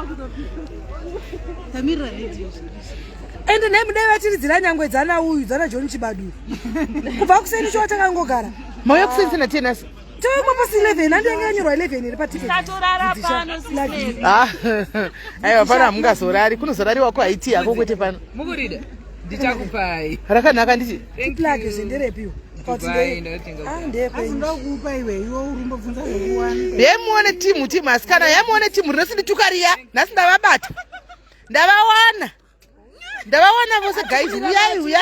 And the name never is the language Zana who is Zana John Chibadu. Kubakuseni short and go gara. My accent in a tennis. Tell Papa 11 and then you're 11 in the particular. I have a gas or I couldn't say what I tea. I go with a pan. Mugurida. Did you buy? Rakanagandi. Think like is in the review. And they no by way. You want a team with Mascana. I want a team listening to Caria. That's never bad. Never one. The one was a guy. We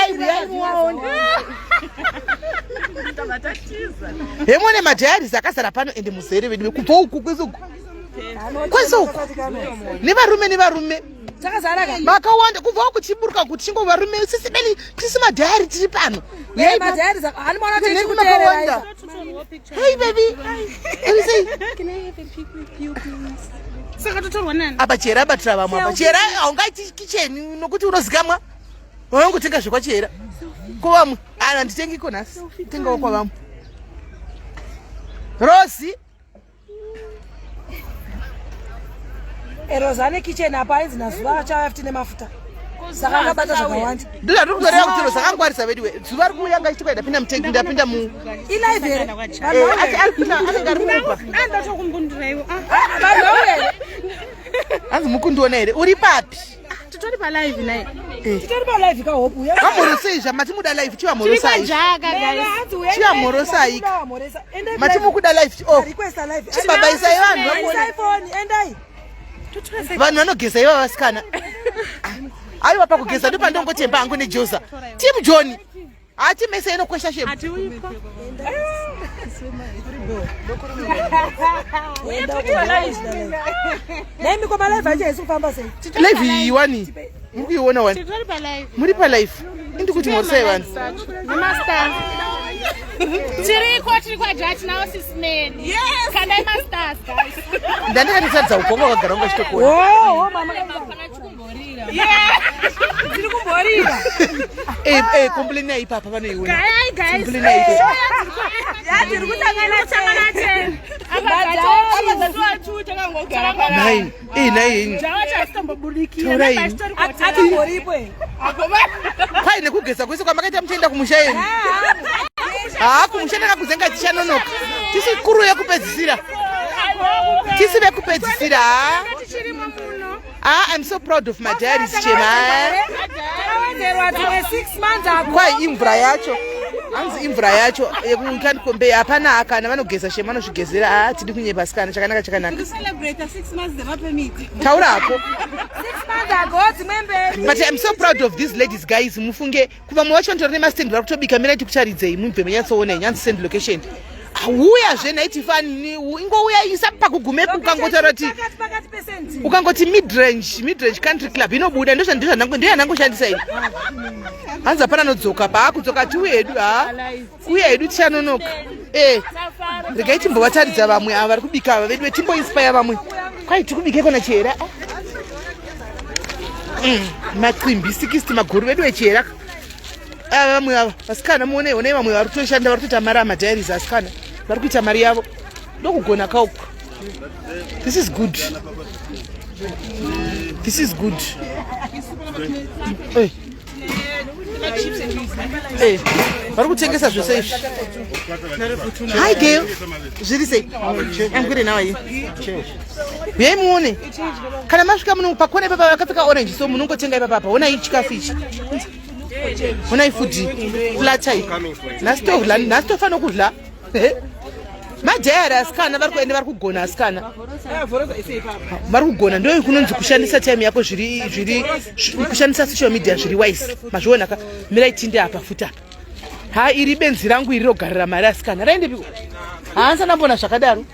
are Madiaries. I can't happen in the Musée with Kupo. Never room. Maka wanda kuva kuchiburuka kuchingo varume SIS MELLY SIS Madiaries chipano. Yeah, Madiaries animona tichikuterera. Hey baby. What you say? Can I have a pic with you please? Saka totorwa nani? Abachera batrava mwa abachera aungaiti kitchen nokuti unozikamwa. Wewe ngutenga zvekwa chera. Kovamwe ana nditengi konasi. Tenga kwa vamwe. Rosi Erozane kitchen apa inzi nazuva chaafite mafuta. Saka ngabata zvakawanda. Ndira ndikutorera kuti Rosa akangwarisa vediwe. Zuva rikuyanga ichitoenda pinda mutengi ndapinda mu. Ilive. Anengaripa. Anda tokumbundira iwo. Vanhu Anzi mukundiona here. Uri papi? Titori pa live naye. Titori pa live ka hopu. Kamorosei mati muda live chiwa morosai. KwaJah guys. Chiwa morosai. Mati mukuda live. Oh. Request live. Baba isai vanhu. iPhone endai. Vanhu vanogeza iva vasikana. Aiwa pakugeza ndipo ndongotemba hangu neJosa. Team John. Ati mese inokwesha shemu. Ati uyipa. Nemi kwa live aje isufamba sei. Live iwani. Mukuiona wani. Muri pa live. Indi kuti morosai vanhu. Master. Tiri kwaJah now SIS MELLY. Yes. Can I masters guys? Ndandikatitadza ukonga wakagara ungachitokona. Oh, mama kana chikumborira. Yeah. Tiri kumborira. Complain ai papa vanoiona. Guys. Complain ai. Ya tiri kutangana tena. Apa tu takangogara para. Nai. Jawacha sitombobudikira. Ati mboripo. Kai nekugeza kwese kwamakaita mutenda kumushaeni. Kumushanda kakuzenga tichanonoka. Tisi kuru yakupedzisira. Tisi vekupedzisira. I'm so proud of Madiaries chema. Kwai imvura yacho. Anzi imvura yacho yekunkani kombe hapana akana vanogeza shema vanozvigezera tidi kunyepa sikana chakanaka. To celebrate 6 months they permit. Taurako. 6 months ago dzimembe. But I'm so proud of these ladies guys. Mufunge kuva mwacho ndorine mastand rakutobika mira tikucharidzei mumbe menyatsoona nyanzi send location. Uya zvena itifani ingouya isa pakugumepo ukangoti mid range country club inobuda ndiye nangoshandisa ini. Hanzi hapana nodzoka paakudzoka ti uya hedu tichanonoka. Regai timbovataridza vamwe ava vari kubika ava vedu vetimboinspire vamwe. Kwai tikubikeko nachera. Macimbi 60 maguru vedu vechera. Vamwe ava vasikana muonei vamwe vari kutoshanda vari kuita mari aMadiaries asikana. Vari kuita mari yavo. Ndokugona kauko. This is good. Vari kutengesa zvose izvi. Hi girl. Zviri sei? I'm good now. Yei muone. Kana masvika muno pakona papa vakapfeka orange so munongotenga ipapa. Ona ichikafu ichi. Ona ifudi. Flat type. Nasitofana kudla. Madiaries asikana vari kuenda vari kugona asikana. Vari kugona ndio kunonzi kushandisa time yako zviri kushandisa social media zviri wise. Mazviona ka mira itinde apa futa. Ha iri benzi rangu iri rogarira mari asikana. Raendepiko? Haanza nambona zvakadaro.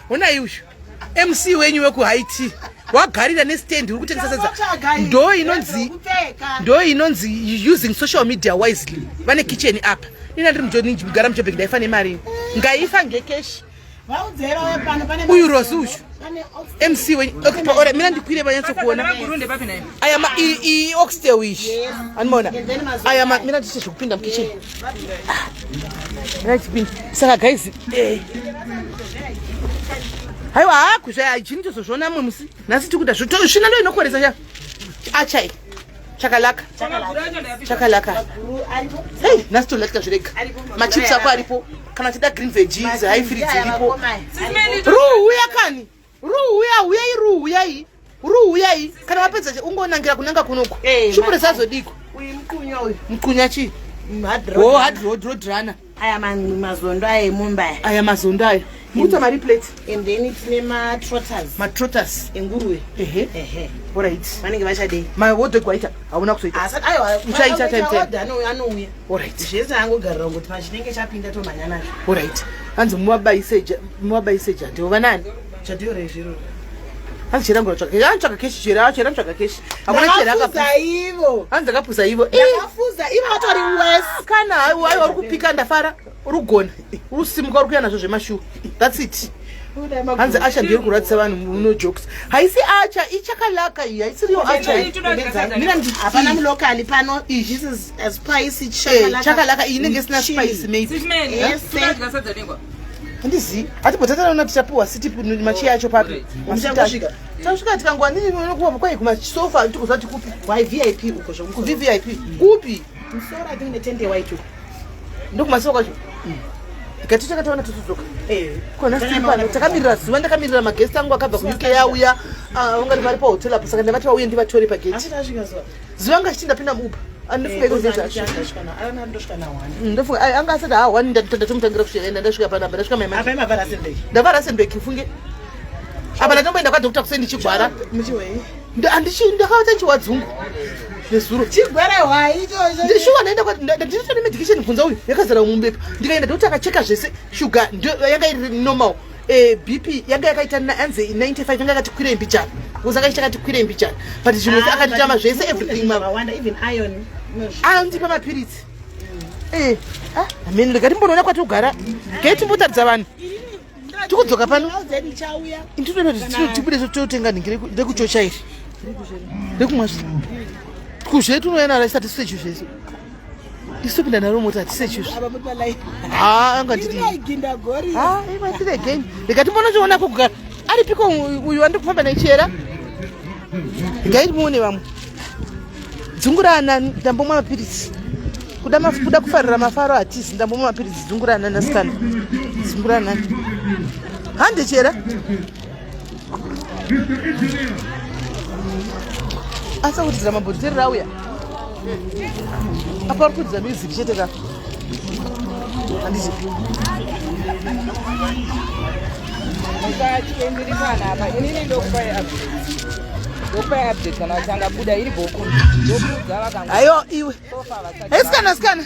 Ona iushu. MC wenyu weku Haiti. Wagarira nestand uri kutengesa sadza. Ndo inonzi using social media wisely. Vane kitchen apa. Nina ndiri mujoni ngara mujobheki ndaifane mari. Ngaifa ngekeshi. Vaudzera wepano pane uyu Rosi ushu. MC wenyu. Okay, ora mina ndikwire banyatso kuona. Burunde papi naye. Ayama I oxtail wish. Anmona. Ayama mina ndishe kupinda mkitchen. Right bin. Saka guys, haiwa kuzvaya chini tozozviona musi nhasi tikuda zvina ndo inokoresa cha achai chakalaka hei nhasi tolatika zvirega machips ako aripo kana tida green veggies high fruits iripo ruhuya kani ruhuyai kana wapedza ungonangira kunanga kunoko shumure sazodiko mkunya chii hard road runner aya mazondo aya emumbai aya mazondo aya mukuta mari plate and then tine matrotters enguruwe alright vanenge vachadei mahodhog waita hauna kuzoita uchaita anouya alright zvese angogarira kuti pachinenge chapinda tomhanya nazvo alright hanzi muwabaise jadho vanani jadho rezviro hanzi chera ngorotsvaka keshi chera mtsvaka keshi hamuna chera ivo hanzi akapuza ivo ndakafuza ivo vatori wes kana haiwa uri kupika ndafara urugona urusimuka uri kuya nazvo zvemashuwa that's it hanzi acha ndiri kuratidza vanhu uno jokes haisi acha ichakalaka iyi haisiriyo acha hapana mulokali pano this is a spicy chakalaka iyi inenge isina spice maybe handizivi hati botatanaona tichapuwa sitipu machi yacho papi tasvika tikangwa ninokuwa kwai kumasofa tikuzati kupi vip uko kuvvip kupi musoro ati une tende waito ndokumasofa kwacho ikati takataona tutudzoka kona sipano takamirira zuva ndakamirira magesti angu akabva kuuk yauya ungati vari pahotel apo saka ndavati vauye ndivatore pageti zuva anga chiti ndapinda muupa ndofunga anga asati one ndatomutangira kusvika ndasvika panapa ndasvika ndavara rasenbek ufunge apa ndatomboenda kwadokta kusendi chigwara ndakauta chiwadzungu nezuro ndishuwa ndanditone medication kunza uyu yakazara mumbepa ndikaenda ndokuti akacheka zvese shuga yanga iri normal bp yanga yakaita anze 95 yanga yakati kwirei mbichana uzanga ichakati kwirei mbichana but zvimwe akatitama zvese everything andipa mapiritsi amene ndikatimbonoona kwatigara ngeitimbotaridza vanhu tikudzoka pano tibude totenga nhingire ndekuchochairi ndekumwa kuzvetunoena raisati tisechu zvese isopinda naro mota hatisechu anga nditiimaitiregeni ndikatimbonotioona kugara aripiko uyu wandikufamba nechera ngaitimuone vamwe dzungurana ndambomwa mapiritsi kuda kufarira mafaro hatizi ndambomwa mapiritsi dzungurana nasikana dzungurana handechera asa kudzira mabhodhleri rauya apa uri kudzira music chete ka handiti ayo iwe sikana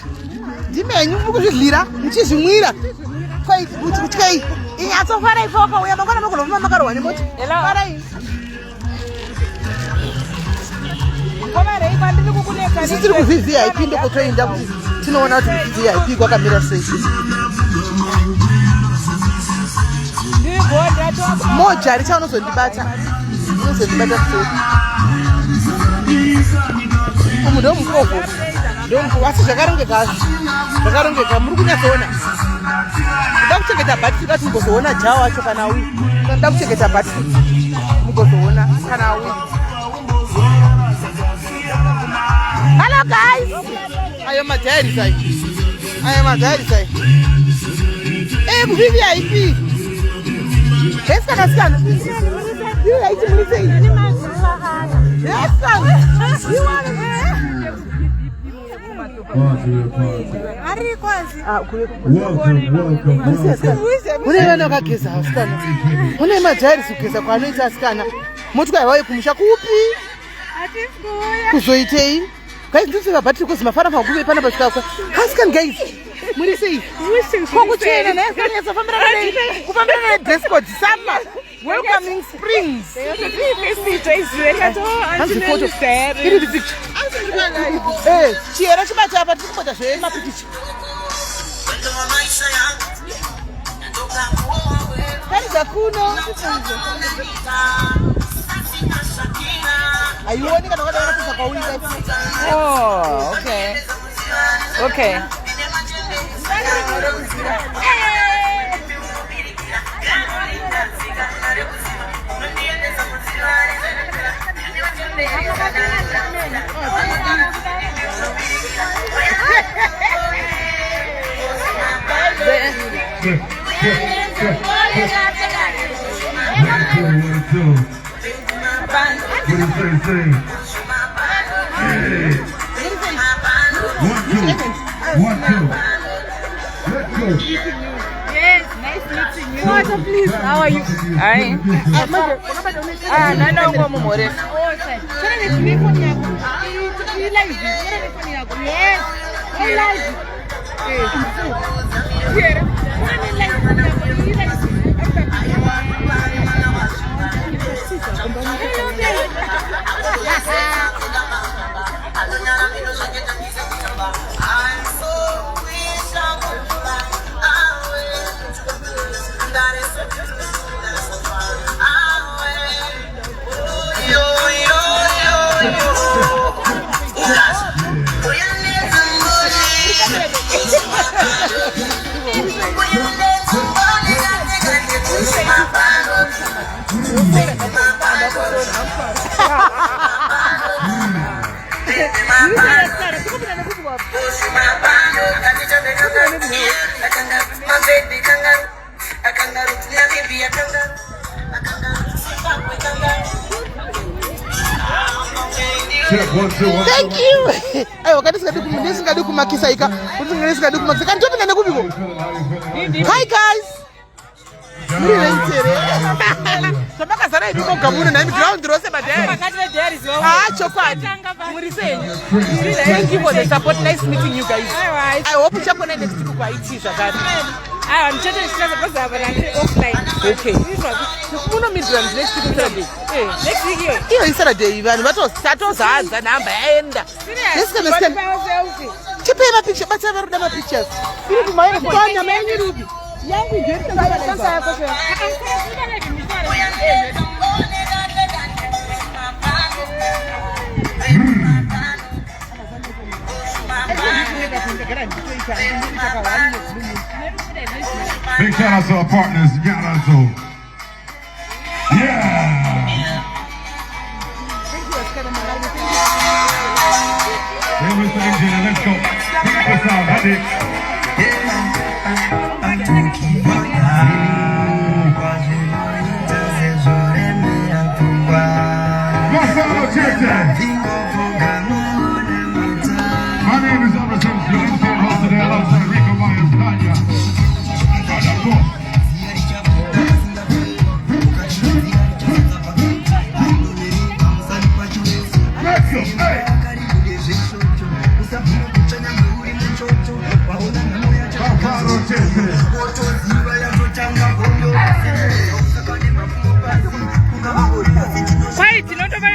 ndimenyu mukuzvidlira muchizvimwira kutkai inyatsofara ife wakauya mangwana makulovuma makarohwa nemoti farai isi tiri kuvvip ndokotoenda kuti tinoona kuti vvip kwakamira sei moja richa unozondibata sei umu ndomukovo asi zvakarongeka muri kunyatsoona nda kuchengeta bhati tikati mugozoona jaa wacho kana uyu nda kuchengeta bhati mugozoona kana uyu hello guys ayo Madiaries vvip sikana une vana vakageza asikana une Madiaries kugeza kwaanoita asikana motikari vauye kumusha kupi kuzoitei guys ndisika bhatiri kuzi mafara pakuve pana pasvikakwa asikani guys muri sei kokuchena naefanesa kufambirana nedress code summer welcoming springs iri picture chiera chibata apa tiri kubata zvemapikicha taridza kuno aioni kana kwadaona kusa kwaurika okay Yes, nice meeting you. Kwaja, please. How are you? Hi. Nana ngomu more. Thank you. Ayo kati sikadu kumakisa ika. Utingene sikadu kumakisa. Kan topi nene kubiko. Hi guys. Muri lentere. Sabaka sana ibiko kabune na ground rose badere. Madiaries. Chokwadi. Muri senyu. Thank you for the support. Nice meeting you guys. I hope you chapone next week kwa IT shakati. I'm chatting offline. Okay. Muno midrands next week Saturday. Next week here. Iyo Saturday ivani vatozaadza namba yaenda. Yes, can stand. Chipema picture, but I never done pictures. You my phone, many ruby. Young we get Big shout out to our partners, Yanazo. Yeah! Everything, Gina, let's go. Check this out, honey. My name is Emerson, your MC and host today, alongside Rico Myers, Kanya. Let's go, hey! Wait, not over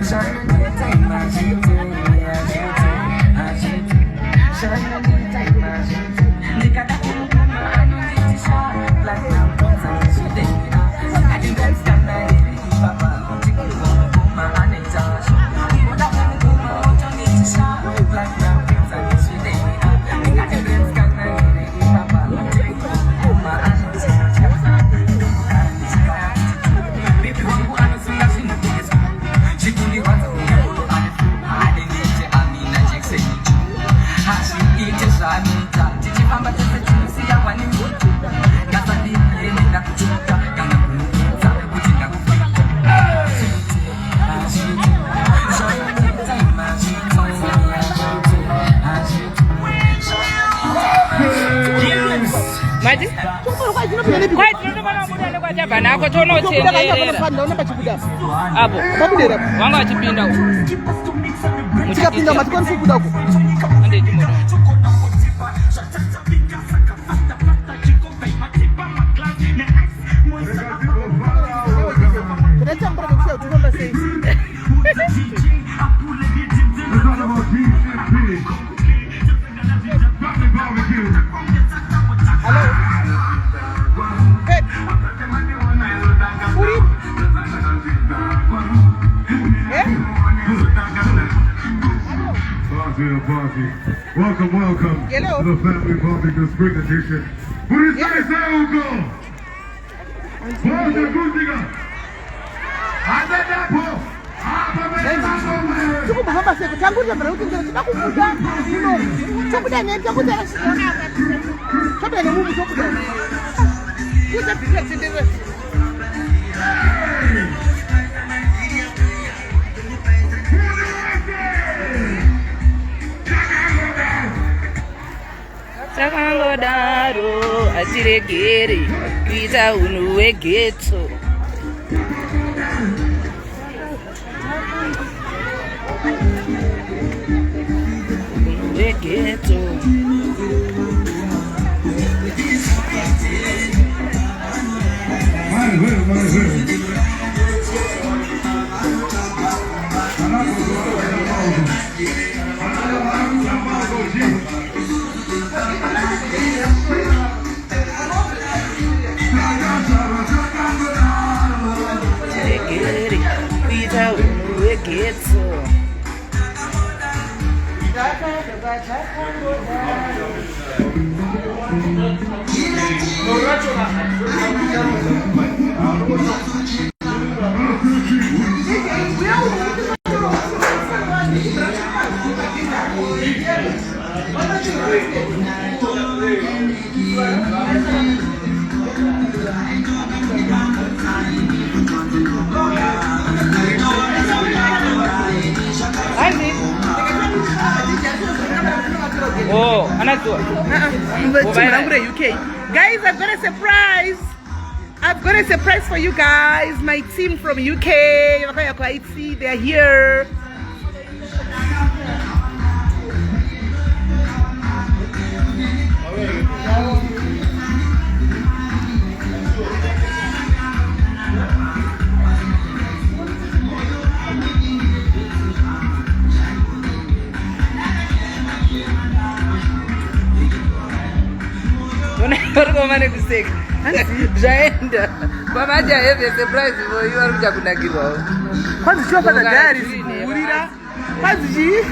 Sorry. kwaJah nako tonotenderera apo wanga wachipinda tikapinda matikwanisi kubuda uko Welcome, welcome to the Family Barbecue Spring Edition. What is that? Hugo? Boza Guziga. Adadapo. Tukuhamba seko tangulia mbele uti ngene tunakuvuta ino chokuda ne chokuda chokuda ne mumu chokuda kuja pika tendere takangodaro atiregere kuita unhu hwegetso hwegetso Oh, anajua. UK. Guys, I've got a surprise. I've got a surprise for you guys. My team from UK. They're here. Orgomane kuseka. Jaenda. kwaJah have a surprise for you arikuja kunagirwa. Kwanzi chwa Madiaries kurira. Kwanzi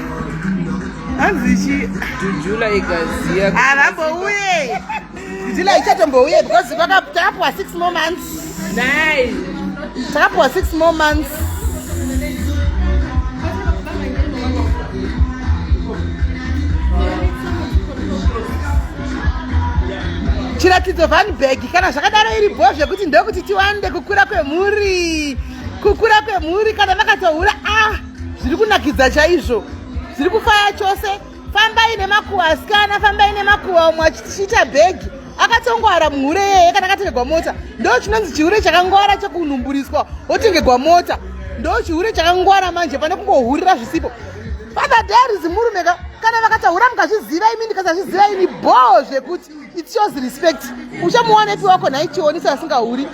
Jujula igaziya. Arambouye. Jujula ichatombouye because takapwa 6 more months. Nice. Takapwa 6 more months. Chiratidzo van bag kana zvakadaro iri bhozve kuti ndokuti tiwande kukura kwemhuri kana vakatohura zviri kunakidza chaizvo zviri kufaya chose. Fambai nemakuhwa asikana, fambai nemakuhwa umwe achiita bhegi akatongwara muhure yeye kana akatengerwa mota. Ndo chinonzi chihure chakangwara chekunhumburiswa wotengerwa mota. Ndo chihure chakangwara manje pane kungohurira zvisipo. Madiaries murume kana vakatohura mukazviziva imi ndikasazviziva ini bhozve kuti it shows respect. Uchamuwana ipi wako naichionisa asingahuri.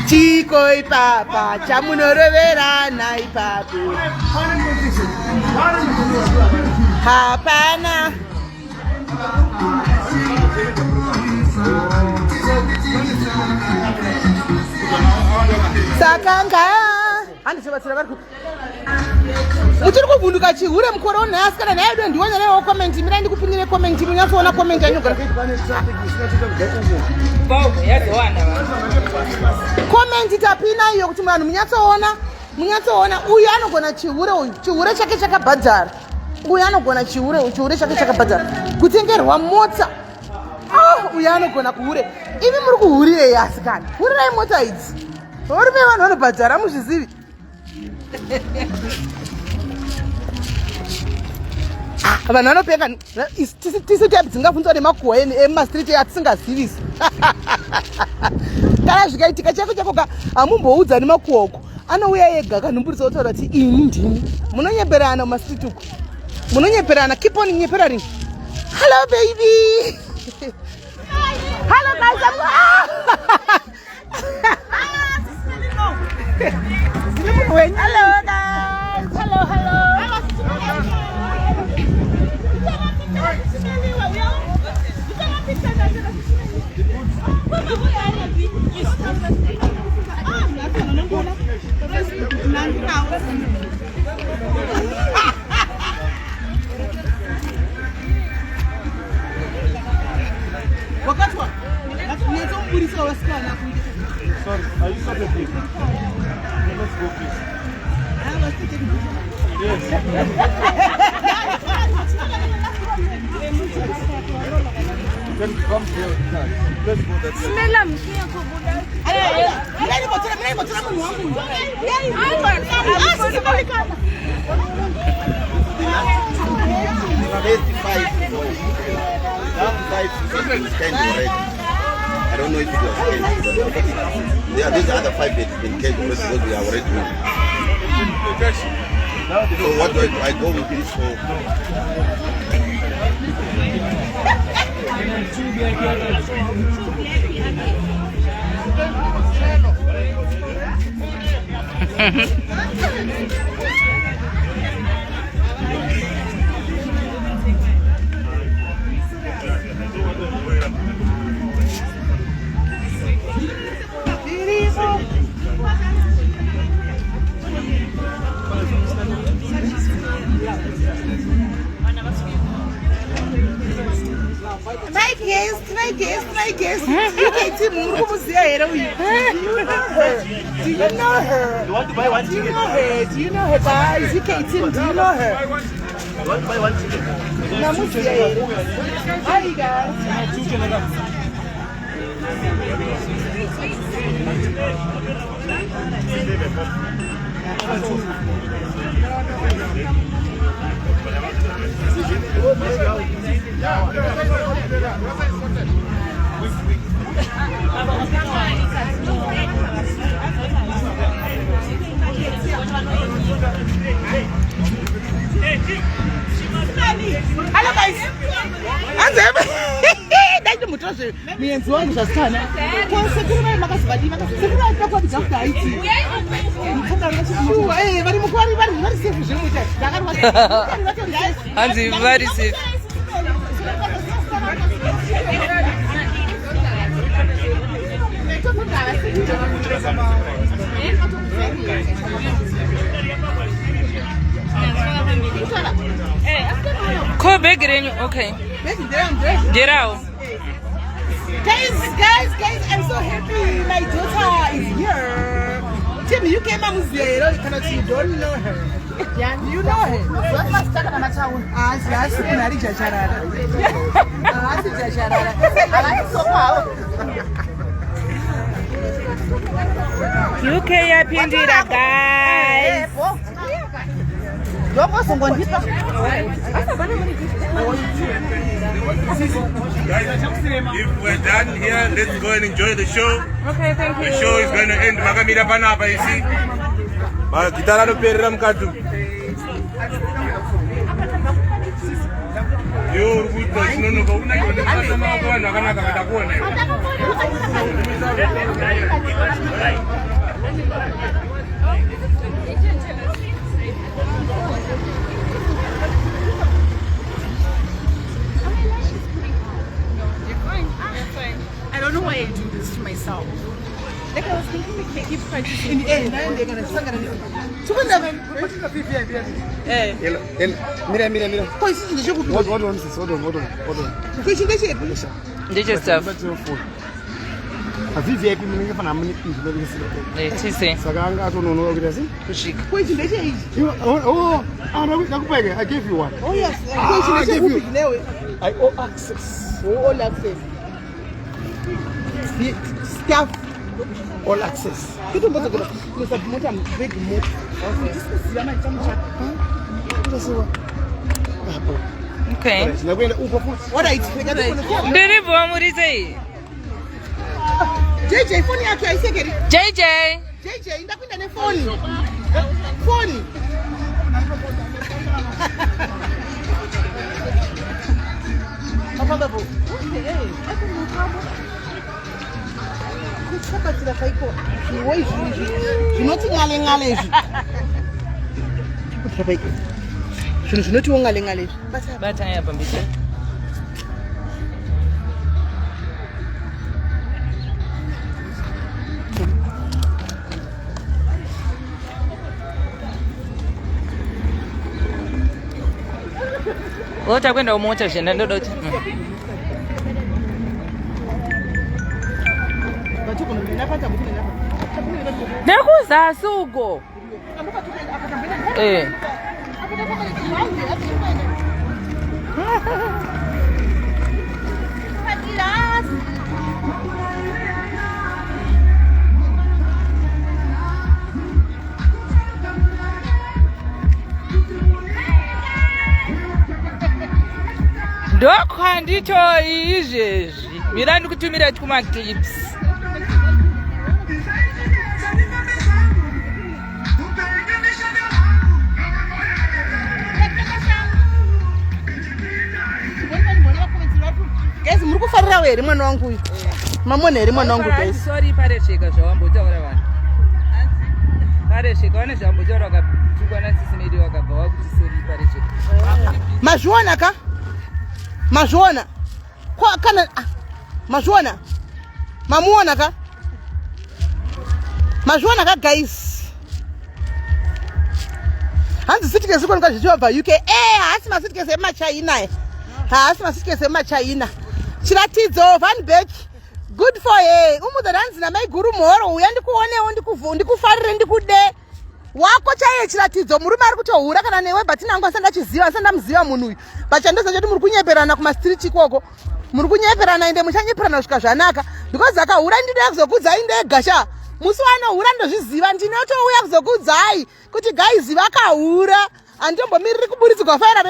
Chiko ipapa chamunoroverana ipapo. Hapana. Sakanga. Handichivatsira vari kuti uchiri kuvhunduka chihure mukore unhasi kana naye do ndionyarewo comment. Mira ndikupindire comment munyatsoona comment yanogara comment tapina iyo kuti vanhu munyatsoona uyu anogona chihure chake chakabhadhara. Uyu anogona chihure chake chakabhadhara kutengerwa mota. Uyu anogona kuhure. Ivi muri kuhurirei asikana? Hurirai mota idzi. Varume vanhu vanobhadhara muzvizivi. vanhu vanopeka tisi tapi dzingabvunzwa nemakuhwa emastriti atisingazivisi kana zvikaitika chako chakoga hamumboudza nemakuhwa uko anouya ega kanhumburiso otaura kuti ini ndini munonyeperana mumastriti uko munonyeperana. Keep on nyeperaring. Hello baby. Hello guys. Hello guys. Hello. Sorry, are you sorry, please? Let's go, please. Yes. Then come here. Let's go that way. I don't know if it was caged. Yeah, these other 5 that have been caged because we are already moving. So what do I go with this for? My guest. You can see Muru's here. Do you know her? You want to buy one ticket? Do you know her, guys? You can see. Do you know her? You want to buy one ticket? Hi, guys. Hello guys. Dai mutrashe mienzi wangu zvasitana. Kwasekuru makazivadi makazivadi akakwadza kuti aiti. Vari mukwari vari safe zvimuita. Hanzi very safe. Call big in okay. Get out. Guys, I'm so happy. My daughter is here. Tell me, you came out with the you don't know her. Yeah, you know her. What was that on my town? I like so well. UK Pindira guys. If we're done here, let's go and enjoy the show. Okay, thank you. The show is going to end. Makamira panapa, you see. Gitara no perra mkatu. Yo, good boy. No, go. I don't know why I do this to myself. Like I was thinking we can keep practicing. In the end, now they're gonna sing it. Mira. Hold on. Did your stuff. A VIP meaning for a minute. It is saying. Saganga to know Kushik. I gave you one. Oh yes. I gave you. I owe access. All access. Staff. all access. Kitu mbozo kuna mota big motor. Sisi my chamcha. Okay. What are you? Ndirivo murizei. JJ phone yake aisekeri. JJ Ndakwenda ne phone. Phone. Papa babu. Kuchapatira kaiko. Woi zvinoti ngale izvi. Kuchapatira. Zvinoti ngale izvi. bata ya pambisa. Wota kwenda umocha shenda ndodocha. Nekuza sugo. Ndokwa ndito izvezvi mirandi kutumira kuma clips. Guys, muri kufarira were mwana wangu uyu. Mamona here mwana wangu guys. Sorry paresheka zvawambotaura vanhu. Paresheka vane zvambotaura vakatukwana sisinedi vakabva vakuti sorry paresheka. Mazviona ka? Mazviona. Kwa kana mazviona. Mamuona ka? Mazviona ka guys. Hanzi sitikese kwanika zvichibva UK. Hasi masitikese emaChina. Hasi masitikese emaChina. Chiratidzo Van Beck. Good for you. Umudanzi na mai guru moro uya ndikuonewo ndikufarire ndikude. Wako chaiye chiratidzo murume ari kutohura kana newe but nangu asandamuziva munhu uyu. Pachandoza choti muri kunyeperana kuma street ikoko. Muri kunyeperana ende muchanyeperana kusvika zvanaka because akahura ndinoda kuzokudzai ndegasha. Musi wanohura ndozviziva ndinotouya kuzokudzai kuti guys vakahura. Andombomiriri kuburidzwa faira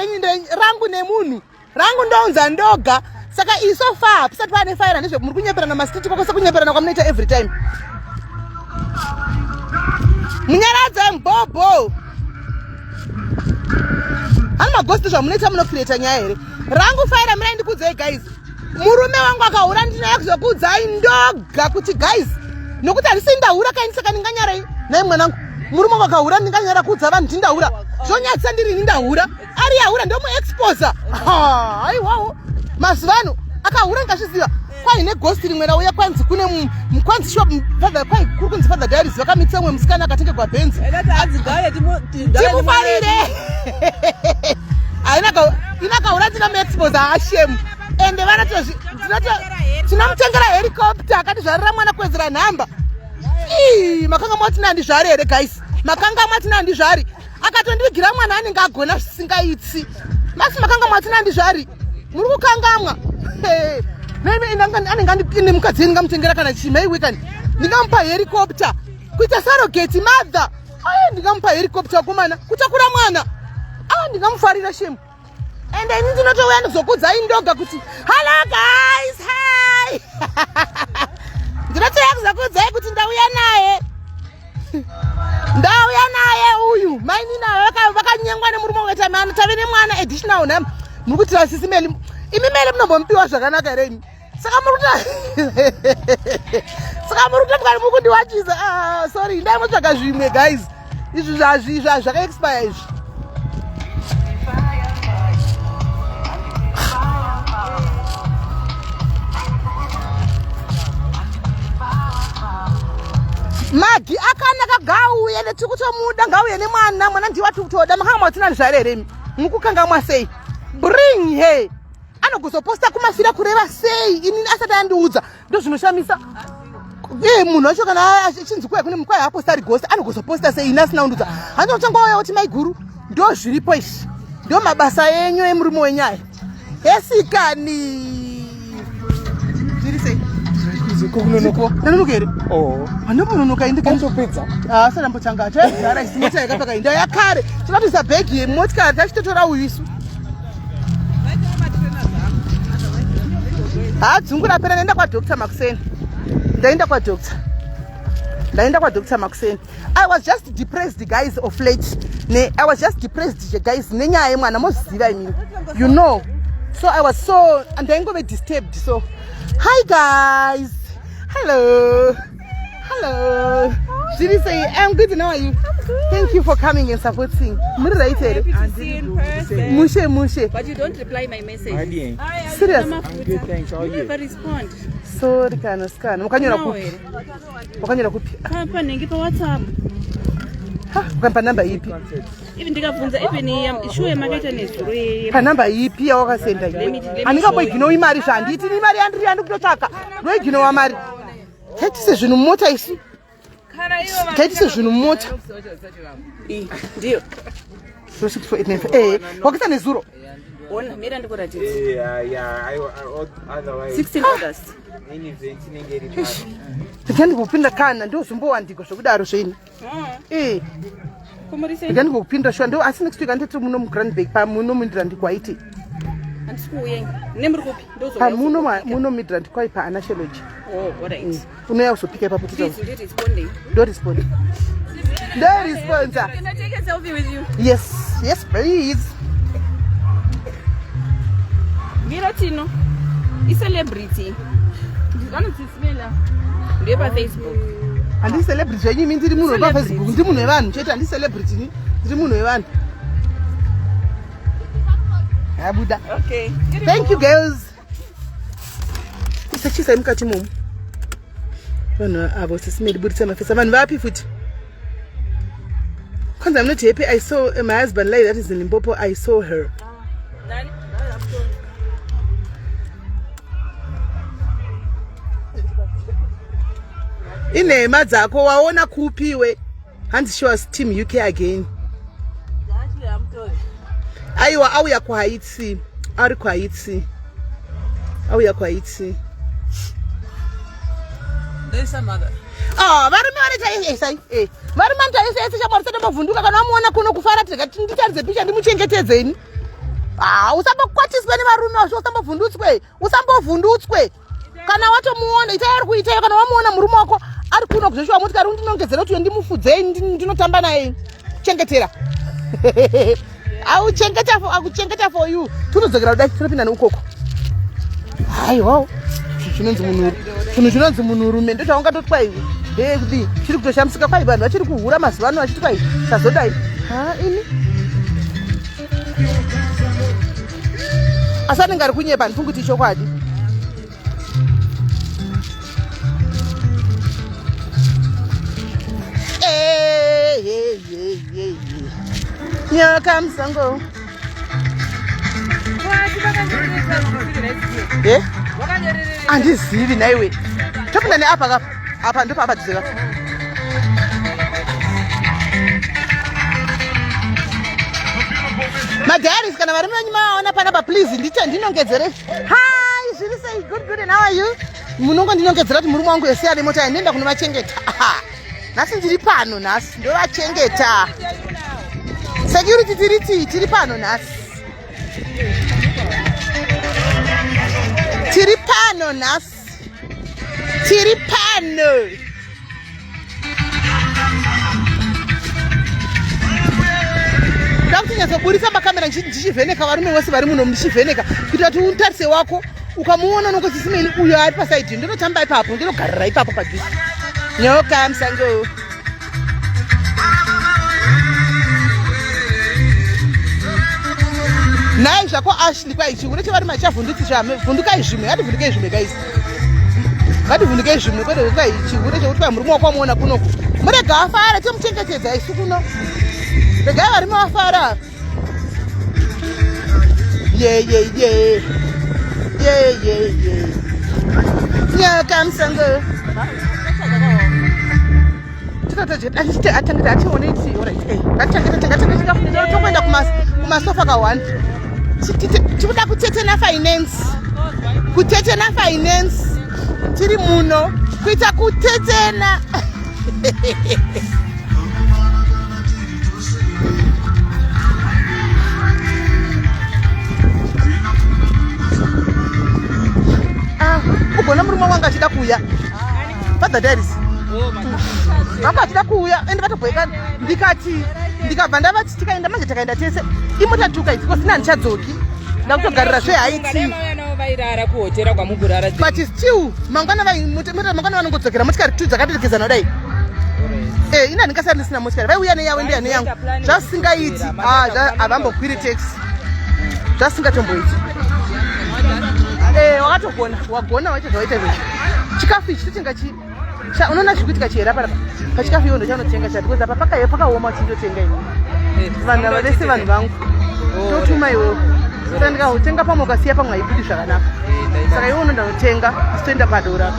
rangu nemunhu. Rangu ndonza ndoga. Saka iso far pisati pane faira ndizvo muri kunyeperana masiti kwako sekunyeperana kwamunoita every time. Munyaradza mbobo. Ani maghost zvamunoita munocreata nyaya here. Rangu faira mira ndikudzai guys. Murume wangu akahura ndinoya kuzokudzai ndoga kuti guys nokuti handisi ndahura kaini saka ndinganyara nai mwanangu. Murume wangu akahura ndinganyara kudza vanhu ndindahura. Zvonyadzisa ndiri ndahura. Ari yahura ndomuexposa. Aiwawo. Mazivano akahura ngazviziva kwai neghost rimwe rauya kwanzi kune mukwanzi shop father kwai kuri kunzi father diaries vakamitsa umwe musikana akatengerwa benzi timufarire inakahura tinamuexposa hashemu ende vanoti tinomutengera helicopter akati zvarira mwana kwezera nhamba. Makanga mwatina handizvari here guys, makanga mwatina handizvari. Akatondivigira mwana anenge agona zvisingaitsi. Masi makanga mwatina handizvari. Muri kukangamwa. Anenge ane mukadzi ndingamutengera kana chimai weekend. Ndingamupa helicopter kuita surrogate mother. Ndingamupa helicopter kumana kutakura mwana. Ndingamufarira shemu. Ende ini ndinotouya ndizokudzai ndoga kuti hello guys, hi. Ndinotouya kuzokudzai kuti ndauya naye. Ndauya naye uyu. Maini naye vakanyengwa nemurume weta mwana tave nemwana additional name. Muri kuti SIS MELLY imi mele munombomupiwa zvakanaka here ini. Saka muri kuti mukari mukundiwachisa. Sorry ndai mutsvaga zvimwe guys. Izvi zvakaexpire izvi. Magi akanaka gauye netikutomuda ngauye nemwana ndiwa tukutoda makanga mwatina zvare here mukukangamwa sei. Bring her. Anokuzoposta kumafira kureva sei inini asati andiudza ndo zvinoshamisa. Munhu wacho kana achinzi kuya kune mukwai aposta ari ghost anokuzoposta sei ina asina undiudza. Handinotonga wauya kuti mai guru ndo zviripo izvi ndo mabasa enyu emurume wenyaya esikani. Zviri sei? kunonoka. Nanonoka here? Oh. Anononoka inde kanzo Prayzah. Ah, sana mpochanga. Chara isimota yakapaka inda yakare. Chakati bhegi motikari tachitotora uyisu. Ah, dzungura pera ndaenda kwa Dr. Maxen. Ndaenda kwa Dr. Maxen. I was just depressed, guys, of late. I was just depressed, guys. Nenyaya mwana moziva imini. You know. So I was so, and then go be disturbed. So, hi guys. Hello. Did you say I'm good? How are you? I'm good. Thank you for coming and supporting. Happy to see you in person. Mushe. But you don't reply my message. Serious? Good, thanks. How are you? Never respond. Sorry, kana scan. Mukanyora kupi? Papa nengi pa WhatsApp. Ukampa namba ipi? Even ndikabvunza even issue yemaketa nezuro. Pa namba ipi yawakasenda iwe? Andingaboigino imari zvanditi ni mari yandiri kutotsvaka. Ndoigino wa mari. Taitise zvinhu mumota isi. Taitise zvinhu mumota. Ndio. 648. Wakita nezuro. Ona mira ndikuratidza. Otherwise 16 August. any event inenge iri pano. Ndikandi kupinda kana ndo zvimbowandiko zvokudaro zvenyu. Komorise. Ndikandi kupinda shwa ndo asi next week anditi muno mu Grandbank pa muno Midrand kwaiti. Andikuyenga. Nemuri kupi? Ndozo. Pa muno Midrand kwai pa anashology. Oh, alright. Unoya uzopika ipapo Please responding. Don't respond. Don't respond. Can I take a selfie with you? Yes, please. Mira Tino. I-celebrity. Ndikanodzismela. Ndeba Facebook. Andi celebrity yenyu mimi ndiri munhu pa Facebook, ndiri munhu wevanhu, chete andi celebrity ni, ndiri munhu wevanhu. Abuda. Okay. Thank you girls. Isachisa mukati momu. Vanhu avo sisimeli buditsa mafesa. Vanhu vapi futi? Because I'm not happy. I saw my husband like that is in Limpopo. I saw her. Inehema dzako waona kupiwe. Hands show us Team UK again. Aiwa auya kwa Haiti. Ari kwa Haiti. Auya kwa Haiti. There's some other. Vari mari taisai. Vari mari taisai chamorisa mavhunduka kana wamuona kuno kufara tega nditaridze picha ndimuchengetedzeni. Usambokwatiswe nevarume washo usambovhundutswe. Usambovhundutswe. Kana watomuona itai ari kuita kana wamuona murume wako ari kuno kuzveshuwa motikari undinongedzera kuti ndimufudzei ndinotamba naye. Chengetera. Akuchengeta for you. Tunodzokera kudai tinopinda neukoko. Haiwa. Zvinonzi munhurume ndotaungatotwa iwe. Kuti chiri kutoshamsika kwai vanhu vachiri kuhura mazuva ano vachiti kwai chazodai. Ini. Asanenge ari kunyepa ndifunguti chokwadi. Nyoka msango. Andizivi naiwe. Topinda neapa kapa. Apa ndipo apa dzeka. Madiaries kana vari maona panapa please ndinongedzere. Hi, zviri sei? Good and how are you? Munongo ndinongedzera kuti murume wangu yese ari mota ndenda kunovachengeta. Nasi ndiri pano nasi ndovachengeta. Security tiri pano nasi. Tiri pano nasi. Tiri pano. Ndakuti nyazoburisa makamera ndichivheneka varume vose vari muno ndichivheneka kuita kuti utarise wako ukamuona nokoti simeni uyo ari pasaidi ndinotamba ipapo ndinogarira ipapo padhuze. Nyoka msango. Nai zvako Ashley kwai chiure chevari machavhundutsi zvame vhundukai zvimwe ngativhundukei zvimwe guys. Ngativhundukei zvimwe kwete kwai chiure chekuti kwai murume wako wamuona kunoku. Murega afara tomuchengetedza isu kuno. Regai varume vafara. Yeah. Nyoka msango. Tokwenda kumasofa ka1 tikuda kutete na finance tiri muno kuita kutetena. Ugona murume wanga achida kuuya Madiaries vanga achida kuuya ende vatobhoeka ndikati ndikabva ndavati tikaenda manje takaenda tese imota tukaiti kosina ndichadzoki ndakutogarira zvehaiti but still mangwana vanongodzokera motikari tu dzakaterekezana kudai ina ndingasari ndisina motikari vaiuya neyavo ndiya neyangu zvasingaiti havambokwiri taxi zvasingatomboiti wagona waita zvawaita zvezvi chikafu ichi totenga chi unoona zvikuitika chihera parapa pachikafu iwo ndo chanotenga chati because apa pakaoma tindotenga ini vanhu ava vese vanhu vangu totuma iwewo saka ndikazotenga pamwe ukasiya pamwe haibudi zvakanaka saka iwo unonda notenga isitoenda padora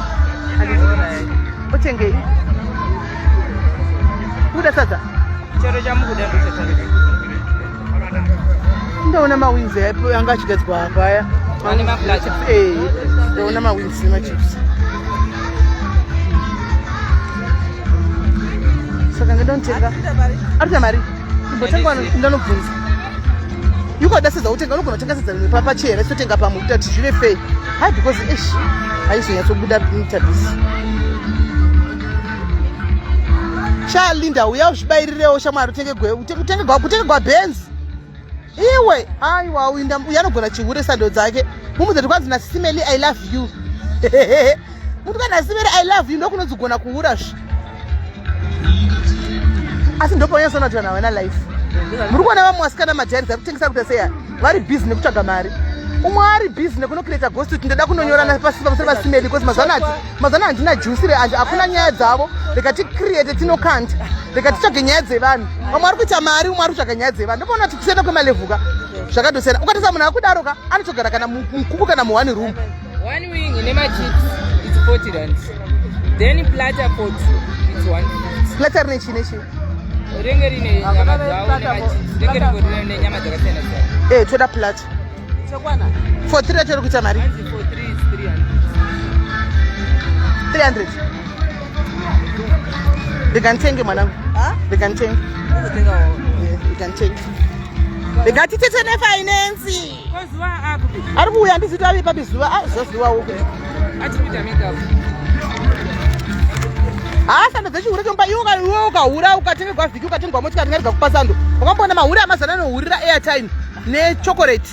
otengei kuda sadza chero chamukuda ndaona mawinzi anga achigadzwa apa aya ndaona mawinzi machips saka ngendanotenga arita mari imbotengwa ndanobvunza yukoda sedza utenga unogona kutenga sedza pachera sitotenga pamwe kuita kuti zvive fei hai because haizonyatsobuda mutabisi chalinda uya uzvibayirirewo shamwari utenge gwabenzi iwe aiwa uya anogona chihure sando dzake mumuzeti kwanzi naSIS MELLY I love you muti kana naSIS MELLY I love you ndokunonzigona kuurazve asi ndoponyasona kuti vanhu havana life muri kuona vamwe vasikana Madiaries ari kutengesa kuita seya vari bhizi nekutsvaga mari umwe ari bhizi nekunokureta ghost kuti ndoda kunonyorana pasi pamusoro paSIS MELLY because mazana handina juice hakuna nyaya dzavo reka ticreate tinokanda reka titsvage nyaya dzevanhu vamwe ari kuita mari umwe ari kutsvaga nyaya dzevanhu ndopaona kuti kusiyana kwemalevhuka zvakadosiyana ukatisa munhu akudaroka anotogara kana mukuku kana muone room one wing ine machips it's 40 rand then platter for 2 it's 150 platter nechi renge rine nyama dzavo nemachips renge rine nyama dzakasiyana siyana toda platter chokwana for 3 achori kuita mari for 3 is 300 ndikanitenge mwanangu ndikanitenge ndingatitete nefinance ari kuuya ndiziti avi papi zuva zozivawo kuti achikuita makeup sando dzechihuretomba iwe ukahura ukatengegwa vhiki ukatengwa motikari ngarigwa kupasando wakamboona mahure amazana anohurira airtime nechokorate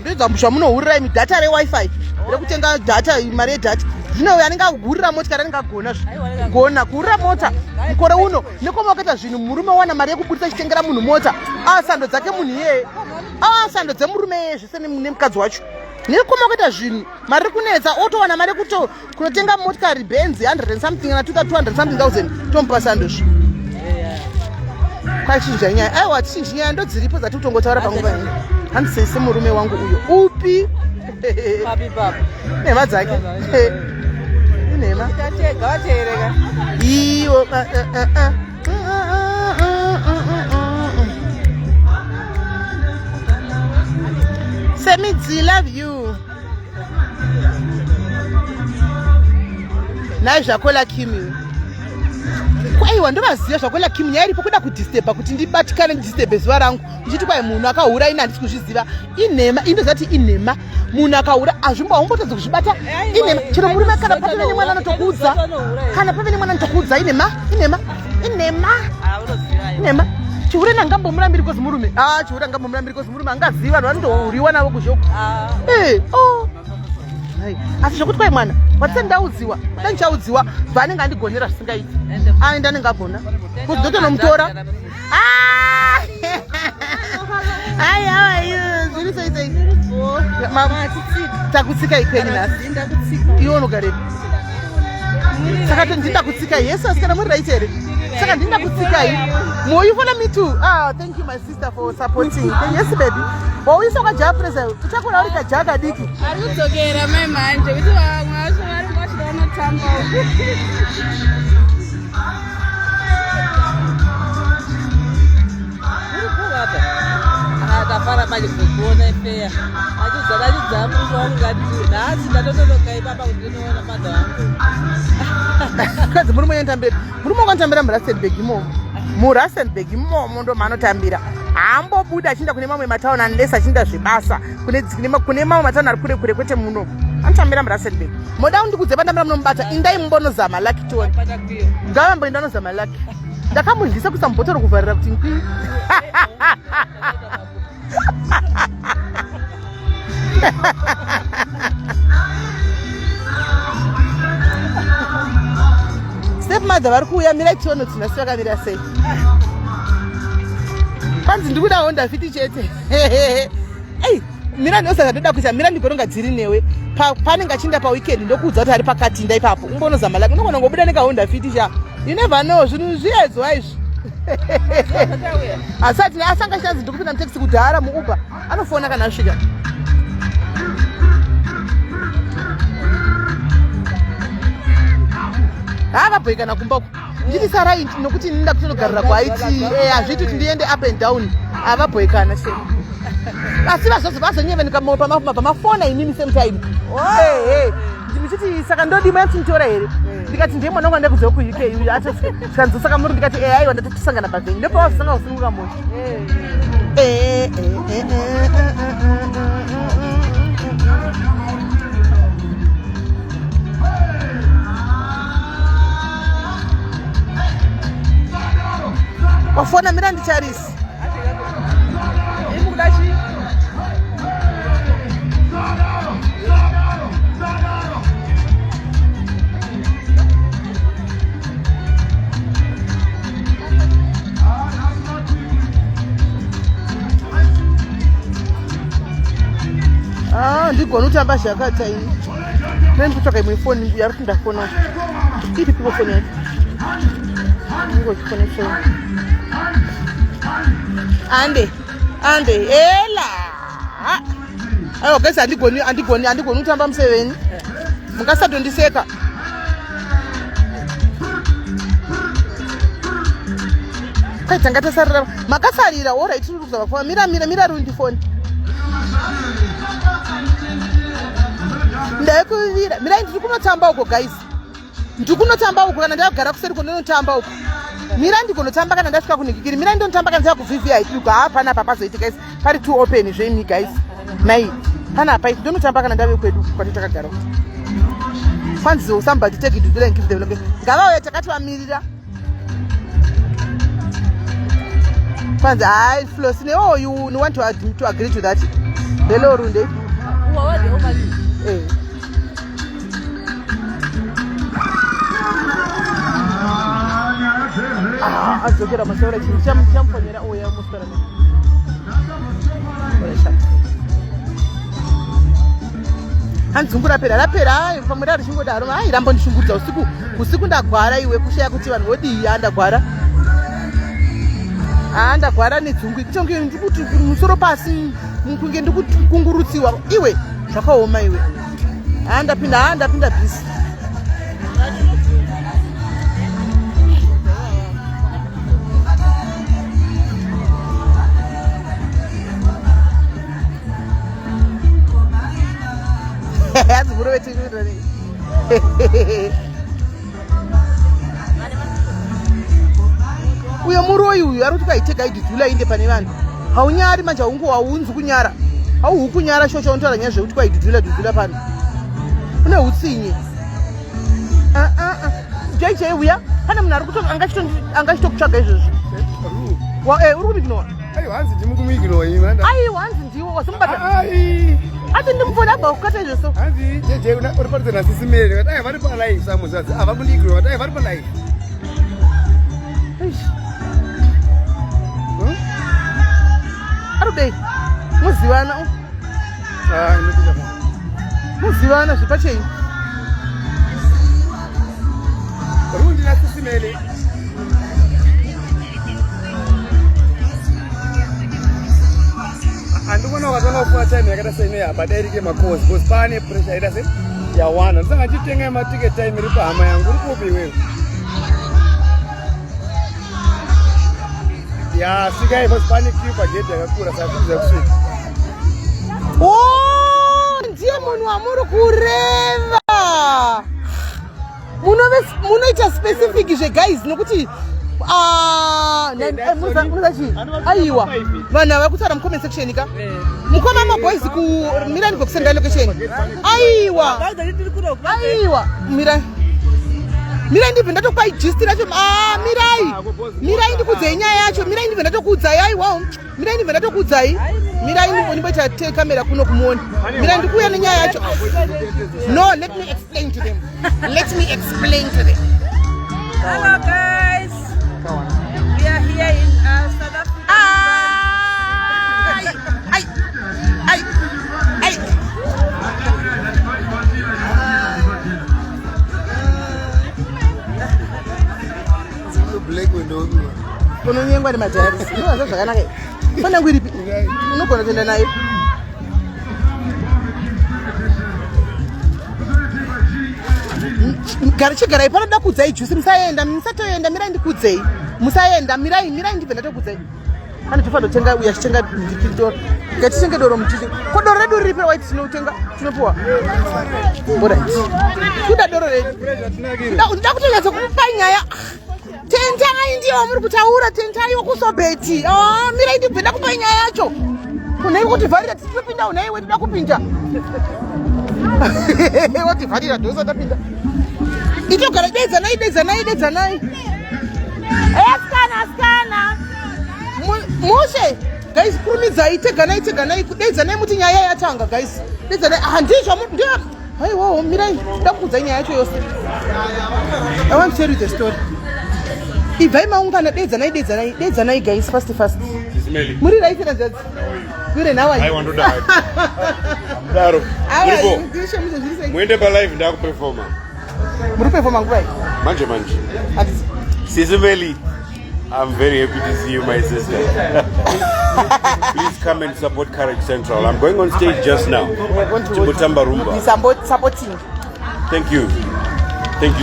ndodzambusha munohurira imi dhata rewifi rekutenga dhata mari yedhata zvino uyo anenge ahurira motikari anenge agona kuhurira mota mukore uno nekoma wakaita zvinhu murume wana mari yekubudisa chitengera munhu mota sando dzake munhu iyeye sando dzemurume iyeye zvese nemukadzi wacho nekoma wakaita zvinhu mari kunetsa otowana mari kunotenga motikari benzi 100 something na 200 something thousand tomupa sandozvo kwachinja nyaya aiwa tichinji nyaya ndodziripo dzati utongotaura panguva ino handisese murume wangu uyo upi nhema dzake inhema iwo Semidzi love you nai zvakola kimi kwaiwa ndovaziva zvakola kimi nyaya iripo kuda kudisturba kuti ndibatikane ndidisturbe zuva rangu ndichiti kwai munhu akahura ine handisi kuzviziva inhema indozati inhema munhu akahura haumbotonzi kuzvibata inhema chero murume kana pave nemwana anotokuudza inhema chihure nangambomurambiri kozi murume chihure angambomurambiri kozi murume angaziva vanhu vanotohuriwa navo kuzvoko asi zvokuti kwai mwana watisati ndaudziwa dandichaudziwa vanenge andigonera zvisingaiti aenda anenge agona kuti ndotonomutora zvirisoisei takutsika ikwenyu nhasi iwo unogarepi saka ndinda kutsikai yesu asikana muri right here saka ndinda kutsikai more you follow me too thank you my sister for supporting yes baby wauyisa kwaJah Prayzah uchakona uri kaJah kadiki ari kudzokera mai manje kuti vamwe vacho vari vachida unotamba Fara maji kuona pia. Ajiza mtu ngati nasi ndatoto kai baba kudinoona bado wangu. Kazi muri moyentambira. Muri mokantambira Rustenburg imomo. Mu Rustenburg imomo ndo manotambira. Ambobuda achinda kune mamwe matauni anlesa achinda zvibasa. Kune mamwe matauni ari kure kwete muno. Anotambira Rustenburg. Moda ndikudze pandambira munomubata indai mumbonozama lucky tone. Ngavambo indanozama lucky. Ndakamudlisa kuisa mubhotoro kuvharira kuti nkwi. Stepmother vari kuuya mirai tiono tinasiwa kamira sei. Kwanzi ndikuda Honda Fit chete. Ei, mira ndosaka ndoda kuisa mira ndikoronga dziri newe. Panenge achinda paweekend ndokuudza kuti ari pakati ndai papo. Umbonozama lake unogona ngobuda neka Honda Fit cha. You never know zvinhu zviyedzwa izvi. Asati asanga shanzi ndikupinda mutaxi kudhara muuber anofona kana asvika. Akabhoyi kana kumbako nditi sarai nokuti ndinda kutonogarira kwaiti hazviti kuti ndiende up and down avabhoyi kana shema asi vazozi vazonyevenika pamafona inini same time. Ndimichiti saka ndodima yatinitora here ndikati ndiye mwana wanga ndakuzva ku UK atosvika saka muri ndikati aiwa ndatotisangana pavhengi ndopavasanga kusununguka moto. Wafona mira ndicharisi ndigona kutamba zvakata ini ndikutsvaka imwe foni yari kuti ndafona ipi pipo foni yacho ndingochifone foni ande ela aiwa gesi andigoni kutamba museveni mungasatondiseka. Kaitanga tasarira makasarira ora itiri kuzava fona mira rundi foni ndaikuvira mira ndiri kunotamba uko guys ndikunotamba uko kana ndagara kuseri kunotamba uko mira ndikunotamba kana ndasvika kunhikikiri mira ndonotamba kana ndava kuvvvi tiri hapana papazoiti guys pari too open zvemi guys nai pana apa ndonotamba kana ndave kwedu kwati takagara kwanzizo somebody take it to the give them ngavauya takati vamirira kwanzi hai flow sine you want to agree to that hello runde adzokera masaura chinhu chamufonyera oya mustora handzungu rapera pamwe richingodaro rambondishungurudza usiku ndagwara iwe kushaya kuti vanhu vodii andagwara nedzungu itonge ndikuti musoro pasi kunge ndikukungurutsiwa iwe zvakaoma iwe ndapinda bhisi uyo muroi uyu ari kuti kaitega idhudhula inde pane vanhu haunyari manje haunzi kunyara hauhukunyara sho chauntaura nyaya zvekuti kwaidhudhula pano une utsinye jj uya pane munhu ari kuto angachitokutsvaga izvozvi uri kumiginowa hanzi ndimukumuiginowa aiwa hanzi ndiwo wasimbata ati ndimufoni abva kukata izvoso hanzi jeje uri paridza nasisi mere vati vari palive samuzadzi ava kundiiginowa vati vari palive arubei muzivana muzivana zvepachei rundi nasisi mere handikuona wakatanga kufuna time yakata seineya badairike makosi bcause pane pressure yaita se yawanda ndisanga chitenga maticket time iri pahama yangu uri kupi iwewe Ya, sikai basi pane kipa gate yakakura sasa kuza kusvika. Oh, ndiye munhu wamuri kureva. Munoita specific zve guys nokuti aiwa vanhu vari kutaura mucomment section ka mukoma maboys kumirani kokusenda location aiwa mirai ndibve ndatokupai gist racho mirai ndikudzai nyaya yacho mirai ndibve ndatokuudzai aiwa mirai ndibve ndatokuudzai mirai ndimboita kamera kuno kumuona mirai ndikuuya nenyaya yacho no let me explain to them Hello guys, we are here in South Africa. unonyengwa neMadiaries inoza zvakanaka fana ngwiripi unogona kuenda nayo chigarai panoda kudzai jusi musaenda musatoenda mirai ndikudzei musaenda mirai ndibve ndatokudzai pane tofanira kutenga uya chitenga ndikidoro ngatitenge doro mutiti ko doro redu riri pewhite tinotenga tinopuwa alright kuda doro redu ndida kutonyatsa kupa nyaya tentai ndiyo muri kutaura tentai wokusobheti mirai ndibve ndakupa nyaya yacho unai kuti vharira tisipinda unai wetuda kupinda wati vharira ndosa tapinda itogara dedzanai skana mushe guys kurumidzai teganai dedzanai muti nyaya yatanga guys dedzanai handizvo ndio haiwa mirai ndakuudzai nyaya yacho yose I want to tell you the story ibvai maungana dedzanai guys fast muri right na judge Good and how are you? I want to die. Daro. Muende pa live ndaku performa. Muri performa ngwai? Manje. SIS MELLY. I'm very happy to see you, my sister. Please come and support Courage Central. I'm going on stage just now. Chibutamba Rumba. Supporting. Thank you.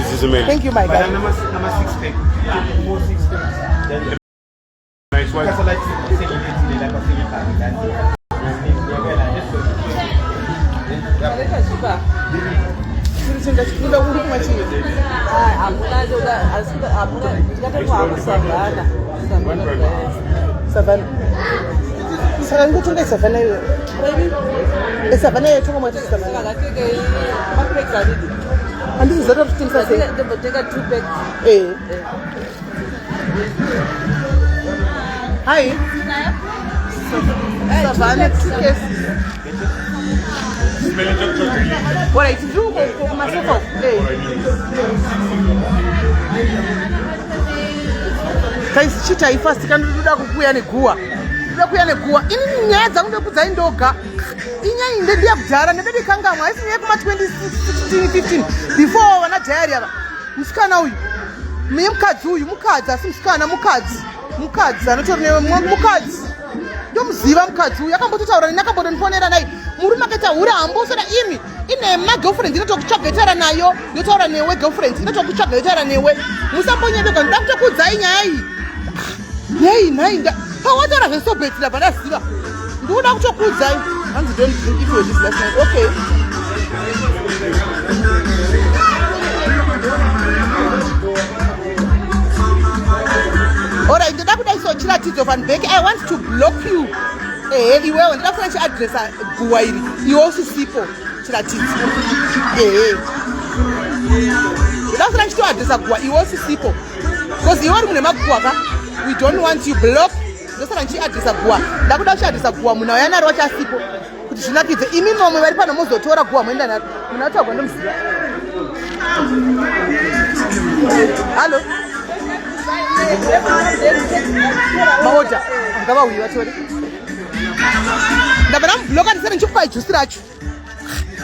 SIS MELLY. Thank you, my guy. Nice one. Hi. Savannah tickets. What I do for myself. Guys, chita ifast kan ndoda kukuya negua. Ndoda kuya negua. Ini nyaya dzangu ndokudza indoga. Inyaya inde dia kudhara ndebe kangamwa. Isi nyaya kuma 2016 15 before wana diary ava. Musikana uyu. Mukadzi uyu mukadzi asi musikana mukadzi anotori mukadzi ndomuziva mukadzi uyu akambototaura neni akambondonifonera naye murume akaita uri hambosora imi ine magirlfriend inotokutsvaga itaura nayo yotaura newe girlfriend inotokutsvaga itaura newe musambonyebeka ndoda kutokudzai nyaya iyi yei nhai pawataura zvesobheti labva ndaziva ndikuda kutokudzai hanzi don't drink if you were this last night okay alright ndoda kudaiso chiratidzo van Beck I want to block you iwewe ndoda kufana chiadresa guwa iri iwe usisipo chiratidzo ndoda kufana chitoadresa guwa iwe usisipo because iwe uri mune maguwa ka we don't want you block ndosara chiadresa guwa ndakuda kuchiadresa guwa munhu auya naro wachasipo kuti zvinakidze imi momwe vari pano mozotora guwa moenda naro munhu atagwa ndomuziva hallo maota angavauyi vatori ndabva ndamubloka ndisati ndichikupai jusi racho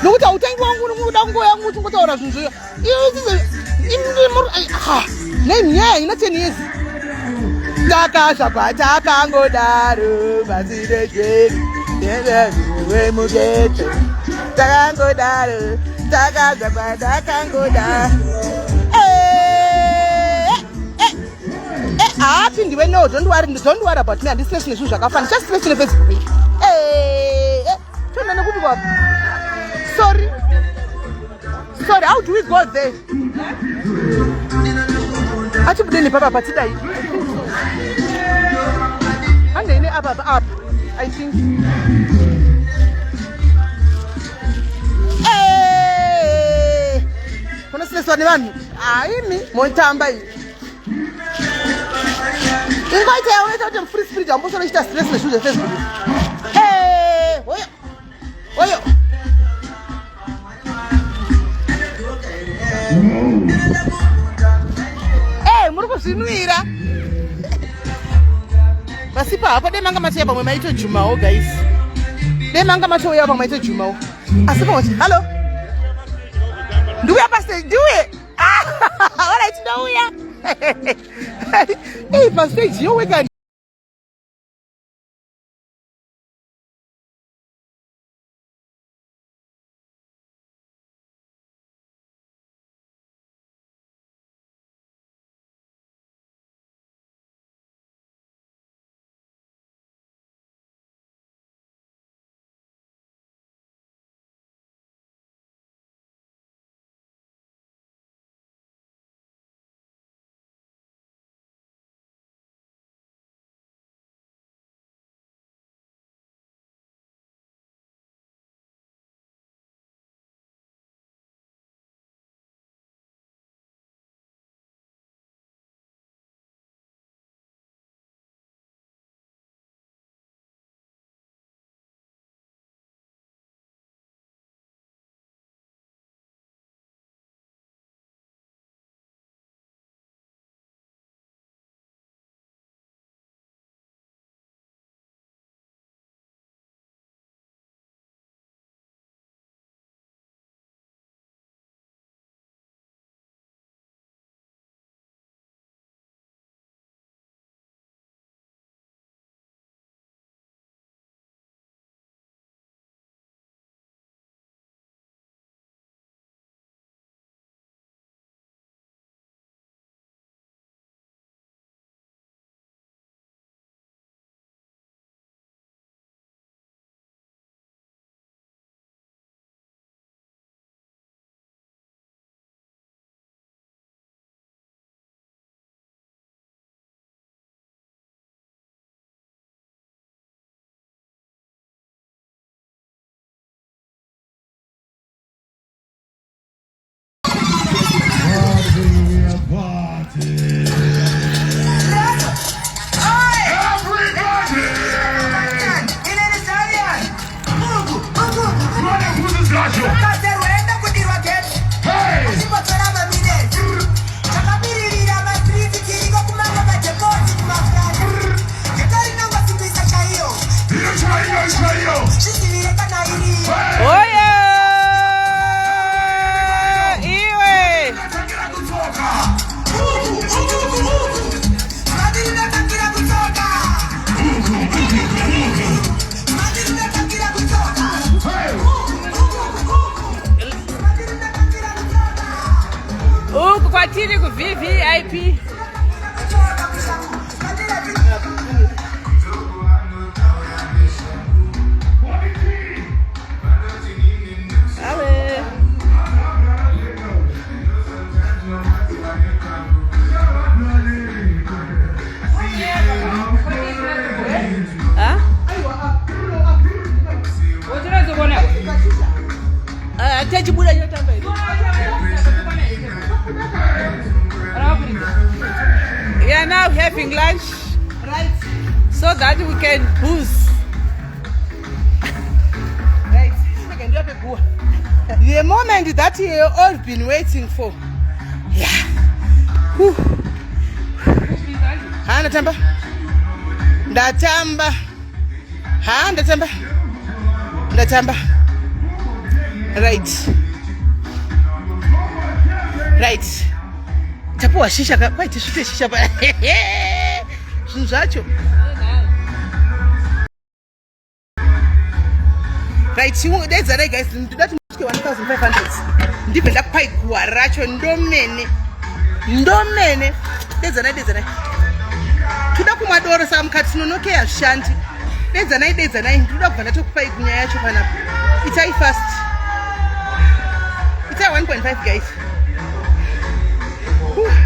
nokuti hautangi wangu nomuda kungoya yangu uchingotaura zvinhu zvoyo nemnyaya ina 10 years takangodaro basirejeru wemugeto takangodaro takangodaro apindiwe no, don't worry about me. This lesson is zvakafana. Just lesson in Facebook. Tona nokuti kwa. Sorry, how do we go there? Achi budeni papa patidai. And then up, I think. Honestly, so anyone, me montamba. Invite her out of free spirit. I'm also just stress the shoes Facebook. Hey, oyo. Muruko sinuira. Basipa apa de manga macho yaba maito Jumao guys. De manga macho yaba maito Jumao. Asipa what? Hello. Do we pastor do it? All right, do ya? Hey, pastor, you we can kwatiri ku VVIP. We are now having lunch, right? So that we can boost. Right. The moment that you all been waiting for. Yeah. Ndatamba. Right. Tapuwa shisha ka quite shisha ba. Sunzacho. Right, there's a guys, that 1,500. Ndipo ndapai kuaracho ndomene. There's a tuda kumadoro saka mukati tinonokeya zvishandi dedzanai ndoda kubva ndatokupai gunya yacho panapa itai fast itai 1.5 guys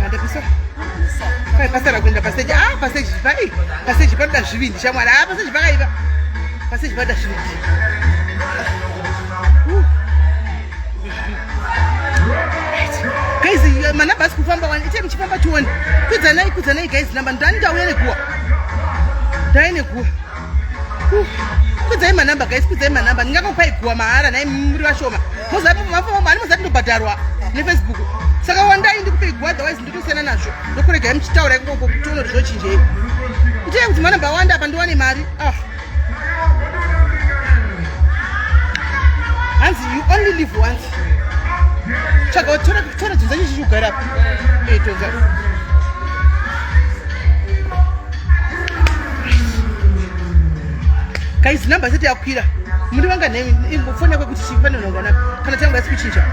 handapisa kai pasara kuenda paseji paseji panoda zvivindi shamwari paseji pakaiva paseji panoda zvivindi guys manamba asi kufamba wani itai muchifamba tione kudzanai guys namba ndauya nekuwa kudzai manamba guys kudzai manamba ndingakupai guwa mahara nai muri vashoma muzamafamba muzati ndobhadharwa nefacebook saka wandai ndikupai guwa otherwise nditosiyana nazvo ndokuregai muchitaura ikoko kutoona kuti zvochinjei itai kuti manamba wanda apa ndiwane mari hanzi you only live once tsvaga tora dzinza chichiugara apa tonza guys namba seti yakwira muri vanga fona kwekuti chipanononganaka kana tangu asi kuchinja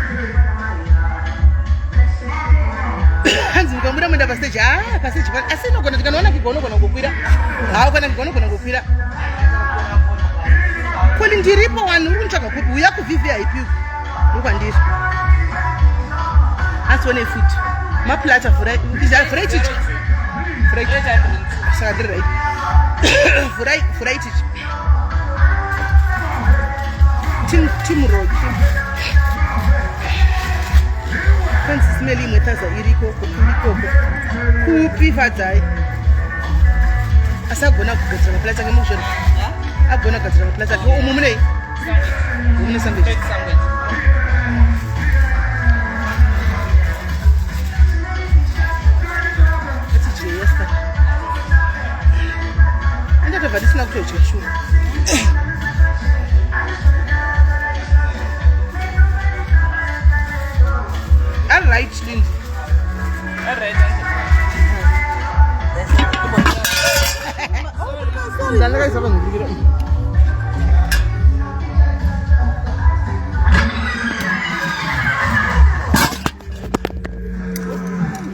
hanzi mukambuda muenda pasteji pasteji asi inogona tikanoona kiga unogona kukwira kana kiga unogona kukwira koli ndiripo vanhu uri kutsvaga kupi uya kuvvvip uri kwandiri asione futi maplata vhuraitich saka ndiri right vhuraitich timurod kanzi smeli imwe taza irikoko kupi fadzai asi agona kugadzira maplata ake muzvona agona kugadzira maplata ake umu munei mune sandwich atijeyesta andatobva tisina kutodya shuma alright Lindy. Alright. Jangan guys, apa nih?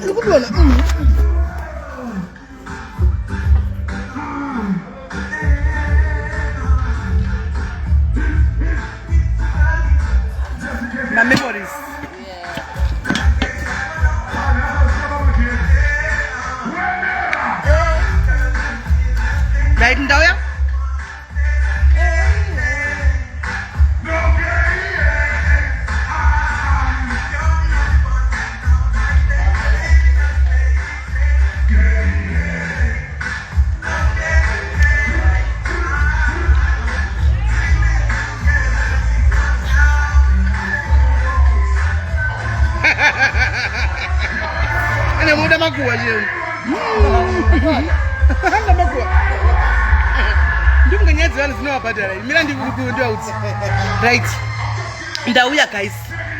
Lu belum? Madiaries. Right in down. Ana muda makuwa je. Ana makuwa. Ndimunganyadzi vanhu dzinovabhadhara mira ndikukuudauti right ndauya guys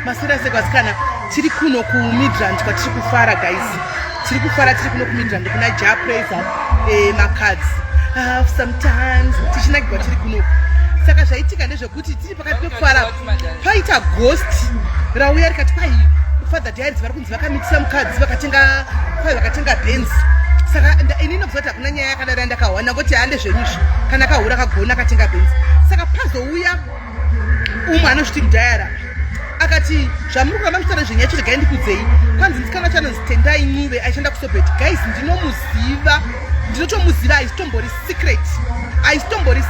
masura sekwasikana tiri kuno kumidrand kwatiri kufara guys tiri kufara tiri kuno kumidrand kuna ja Prayzah macards sometimes tichinagirwa tiri kuno saka zvaitika ndezvekuti tiri pakati pekufara paita ghost rauya rikati kwai Madiaries vari kunzi vakamikisa mukadzi vakatenga benz saka ini ndobva kuti hakuna nyaya yakadaro yandakawana ngoti hande zvenyizvi kana kahura kagona akatenga benzi saka pazouya umwe anozviti kudhayara akati zvamuri kuramba muchitaura zvenyaya chiregai ndikudzei kwanzi musikana chanonzi Tendai Ncube aishanda kusobheti guys ndinotomuziva aisitombori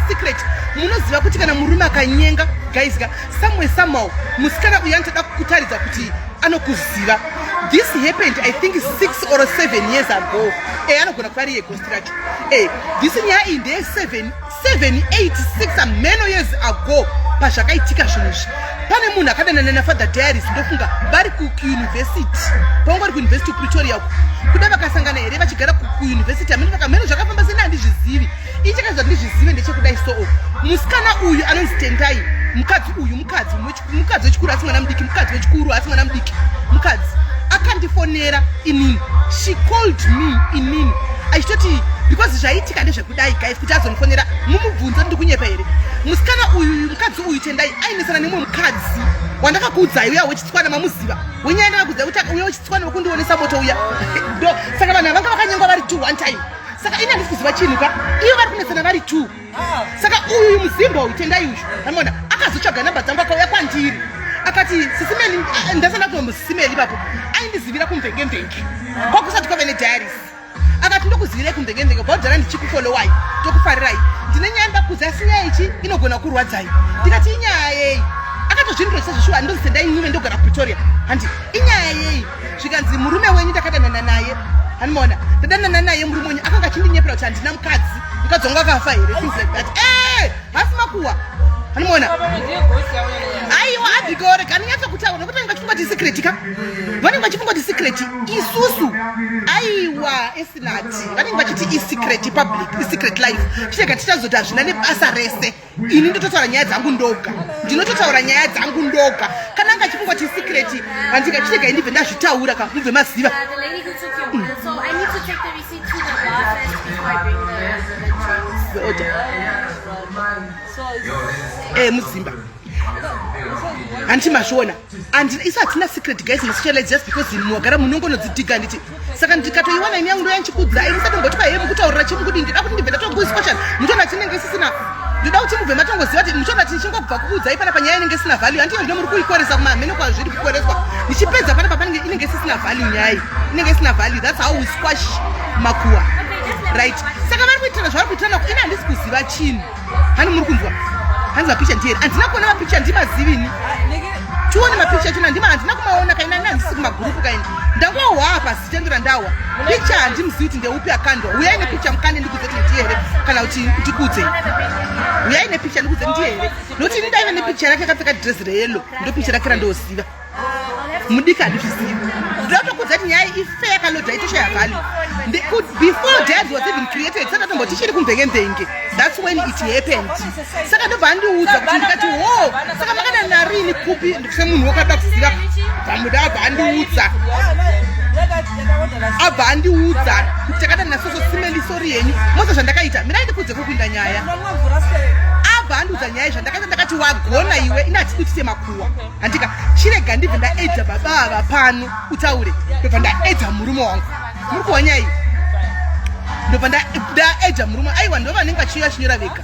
secret munoziva kuti kana murume akanyenga guys somehow musikana uyu anotoda kukutaridza kuti anokuziva. This happened I think 6 or 7 years ago. Anogona kuva ari yegost racho. This nyaya iyi ndeye 7, 8, 6 many years ago pazvakaitika zvinhu izvi. Pane munhu akadanana naMadiaries ndofunga vari kuuniversity. Pangori kuuniversity Pretoria uko. Kuda vakasangana here vachigara kuuniversity amene vakamene zvakafamba sena handizvizivi. Ichakaza ndizvizive ndechekudai so. Musikana uyu anonzi Tendai, mukadzi wechikuru asi mwana mudiki, mukadzi wechikuru asi mwana mudiki. Mukadzi akandifonera inini. She called me inini. Achitoti because zvaitika ndezvekudai guys kuti azonifonera mumubvunzo ndikunyepa here. Musikana uyu mukadzi uyu Tendai ainesana nemwe mukadzi wandakakuudzai uya wechitswana mamuziva. Wenyaya ndakakuudzai kuti uya wechitswana wekundionesa moto uya. Saka vanhu vanga vakanyengwa vari 2 one time. saka ina ndikuziva chinhu ka iyo vari kunetsana vari 2 saka uyu muzimba uyu tendai uyu anona akazotsvaga namba dzangu akauya kwandiri akati sisimeli ndasanda kuva musisimeli ipapo aindizivira kumvenge kwakusati kwave nediaries akati ndokuzivirai kumvenge bhodhara ndichikufolowai tokufarirai ndine nyaya ndakuza sinyaya ichi inogona kurwadzai ndikati inyaya yei akatozvindiresa zvishuwa ndozitendai nyume ndogara kupretoria handi inyaya yei zvikanzi murume wenyu ndakadanana naye hanimona ndadanana naye murume wenyu akanga achindinyepera kuti handina mukadzi mukadzi wangu akafa here things like that hasi makuwa hanimona aiwa abhigore kaninyatsa kutaura nokuti vanenge vachifungati secret ka vanenge vachifungati secret isusu aiwa esinati vanenge vachiti isecret public isecret life chitega tichazoti hazvina nebasa rese ini ndototaura nyaya dzangu ndoga ndinototaura nyaya dzangu ndoga kana anga achifungati secret handika chitega indibve ndazvitaura ka mubve maziva muzimba handimazviona isa hatina secret guys masocialize just because munogara munongonodzidhiga nditi saka ndikatoiwana ini yangu ndo yanchikudzai ndisatombotipa heye mukutaurira chimukudi ndida kuti ndibve ndatongoisquestion mutoona tinenge isisina ndoda kuti mubve matongoziva kuti mutoona tichingobva kukudzai pana panyaya inenge isina value handiyo ndo muri kuikoresa kumamhene kwazviri kukoreswa ndichipedza pana papanenge inenge isisina value nyaya inenge isina value. That's how we squash makuwa right. Saka vari kuitana zvavari kuitana ina handisi kuziva chinhu hani muri kunzwa hanzi mapicha ndiyeri handina kuona mapicha ndimazivini tione mapicha chino handina kumaona kaina handisi kumagurupu kaina ndangohwa pasi tendura ndawa picha handimuzivi kuti ndeupi akandwa uyai nepicha mukande ndikudze kuti ndiyere kana kuti ndikudze uyai nepicha ndikudze ndiyere nokuti ini ndaiva nepicha rake akapfeka dhirezi reyelo ndo picha rake randoziva mudika handizvizivi ndotokudza kuti nyaya ife yakalodha itoshaya value before dad was even created saka tombo tichiri kumvenge. That's when it happened. Saka ndobva handiudza kuti ndikati ho saka makada narini kupi semunhu wakada kuziva pamuda abva handiudza kuti takada nasoso simeli sori yenyu mose zvandakaita mirai ndikudze kupinda nyaya abva handiudza nyaya zvandakaita ndakati wagona iwe ina hatidutise makuwa handika chirega ndibve ndaedza baba ava pano utaure ndobva ndaedza murume wangu muri kuwa nyaya iyi ndobva ndaedza murume aiwa ndova vanenge vachiuya chinyora vega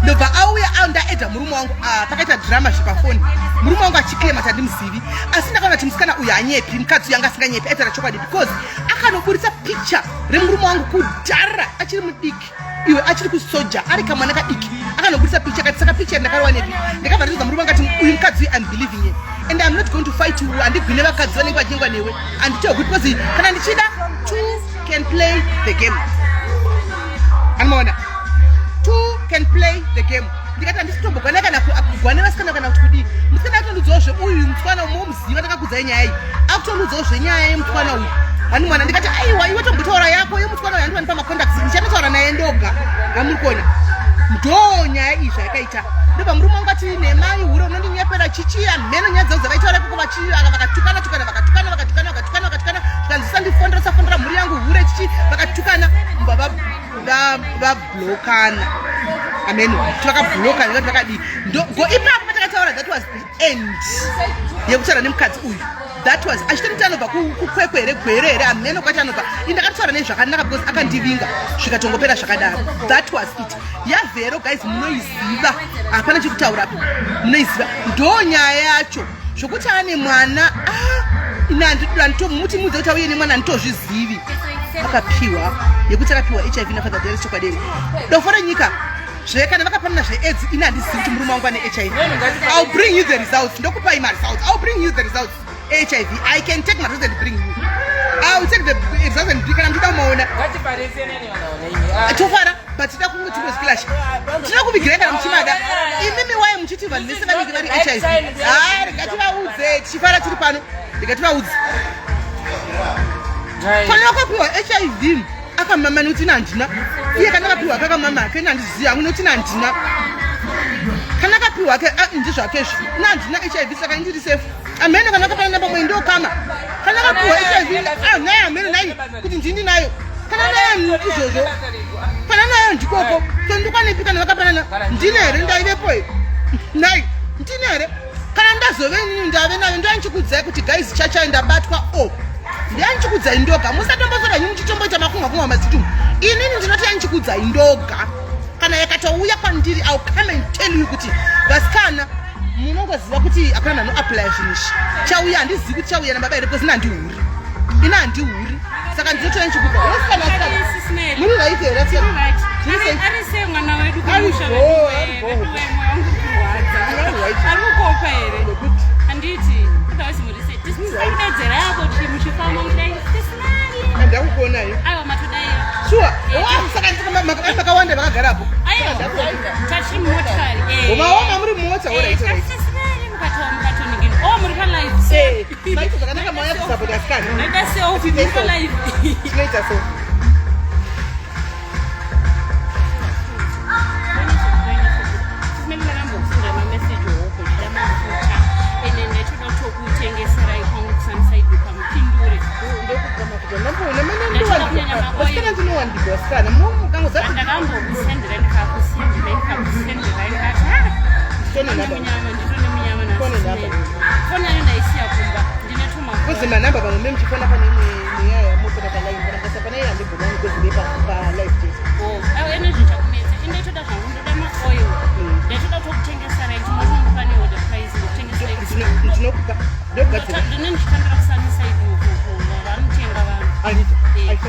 ndobva auya ndaedza murume wangu pakaita drama zvepafoni murume wangu achiklema kuti handimuzivi asi ndakaona kuti musikana uyu hanyepi mukadzi uyu anga asinganyepi aitaura chokwadi because akanoburitsa picha remurume wangu kudhara achiri mudiki iwe achiri kusoja ari kamwana kadiki akanoburitsa picha kati saka picha ndakarowa nepi ndakabva ndizodza murume wangu ati uyu mukadzi uyu I'm believing it and I'm not going to fight you handigwine vakadzi vanenge vachingwa newe handitiwa kuti because kana ndichida two can play the game. Anmona two can play the game. Ndikati handisitombogwana kana kugwana vasikana kana kuti kudii musikana atondudzawo uyu mutwana umomuziva ndakakudza nyaya iyi akutondudzawo nyaya yemutwana uyu hanimwana ndikati aiwa iwe tombotaura yako yemutwana uyu handivanipa macontacts ndichatotaura naye ndoga hamuri kuona ndo nyaya iyi zvayakaita ndobva murume wangu ati nemai hure unondinyepera chichiya mheno nyaya dzavo dzavaitaura koko vakatukana zvikanzisa ndifondera mhuri yangu hure chichi vakatukana mbva vablokana amen vakabloka ndikati vakadii ipapo patakataura that was the end yekutaura nemukadzi uyu that was achitoti anobva kukwekwe here gwere here ameno kwati anobva indakataura nezvakanaka because akandivinga zvikatongopera zvakadaro. That was it. Yavhero guys munoiziva hapana chekutaurapo munoiziva ndo nyaya yacho zvokuti ane mwana muti mudze kuti auye nemwana handitozvizivi akapiwa yekuti akapiwa HIV nafadhadhari chokwaderi dofo renyika zvekana vakapanana zveaids ini handizivi kuti murume wangu ane HIV. I'll bring you the results ndokupai maresults. I'll bring you the results. HIV I can take my results and bring you. I'll take the results and bring kana mtida umaona tofara but tida kumuti muzvikilashi tida kuvigira kana muchimada imimi waye muchiti vanhu vese vanenge vari HIV ngativaudze tichifara tiri pano ndikativaudze kana wakapiwa HIV akamama nekuti nandina iye kana akapiwa ake akamama ake nandiziva amwe nekuti nandina kana akapiwa ake ndizvakezvo nandina HIV saka indiri safe amene kana akapana namba mwe ndokama kana akapiwa HIV naye amene naye kuti ndini nayo kana naye izvozvo kana naye ndikoko tondikwanepi kana vakapanana ndine here ndaivepo naye ndine here kana ndazove ndave nayo ndoanchikudzai kuti guys chacha ndabatwa yanchikudzai ndoga musatombosora nyinyi muchitomboita makungwa masitum inini ndinoti yanchikudzai ndoga kana yakatouya kwandiri I'll come and tell you kuti vasikana munongoziva kuti akana no apply finish chauya handizivi kuti chauya nababa here because ndihuri ina handihuri saka ndinoti yanchikudza muri right here that's arise mwana wedu kumusha wedu arikukopa here handiti kutawezi murise tisingaidedzera yako kuti muchifamba mudai tisinari ndakukuona hiyo aiwa matodaira sure saka makawanda vakagarapo tachiri motikari umaoma muri mota tisinari mukatoningini muri palive maito zvakanaka mauya kusapota asikana naita seo muri palive tinoita so manamba pano memuchifona pane nyaya yamopota palive kana kasapana iye handibvumani kwezive palive ene zvichakunetsa indetoda zvangu ndoda maoil ndetoda kutokutengesa right munomupa neorder price ndokutengesa ndinokupa ndogadzira ndine ndichitambira kusamisaidi uko vanotenga vanhu anditi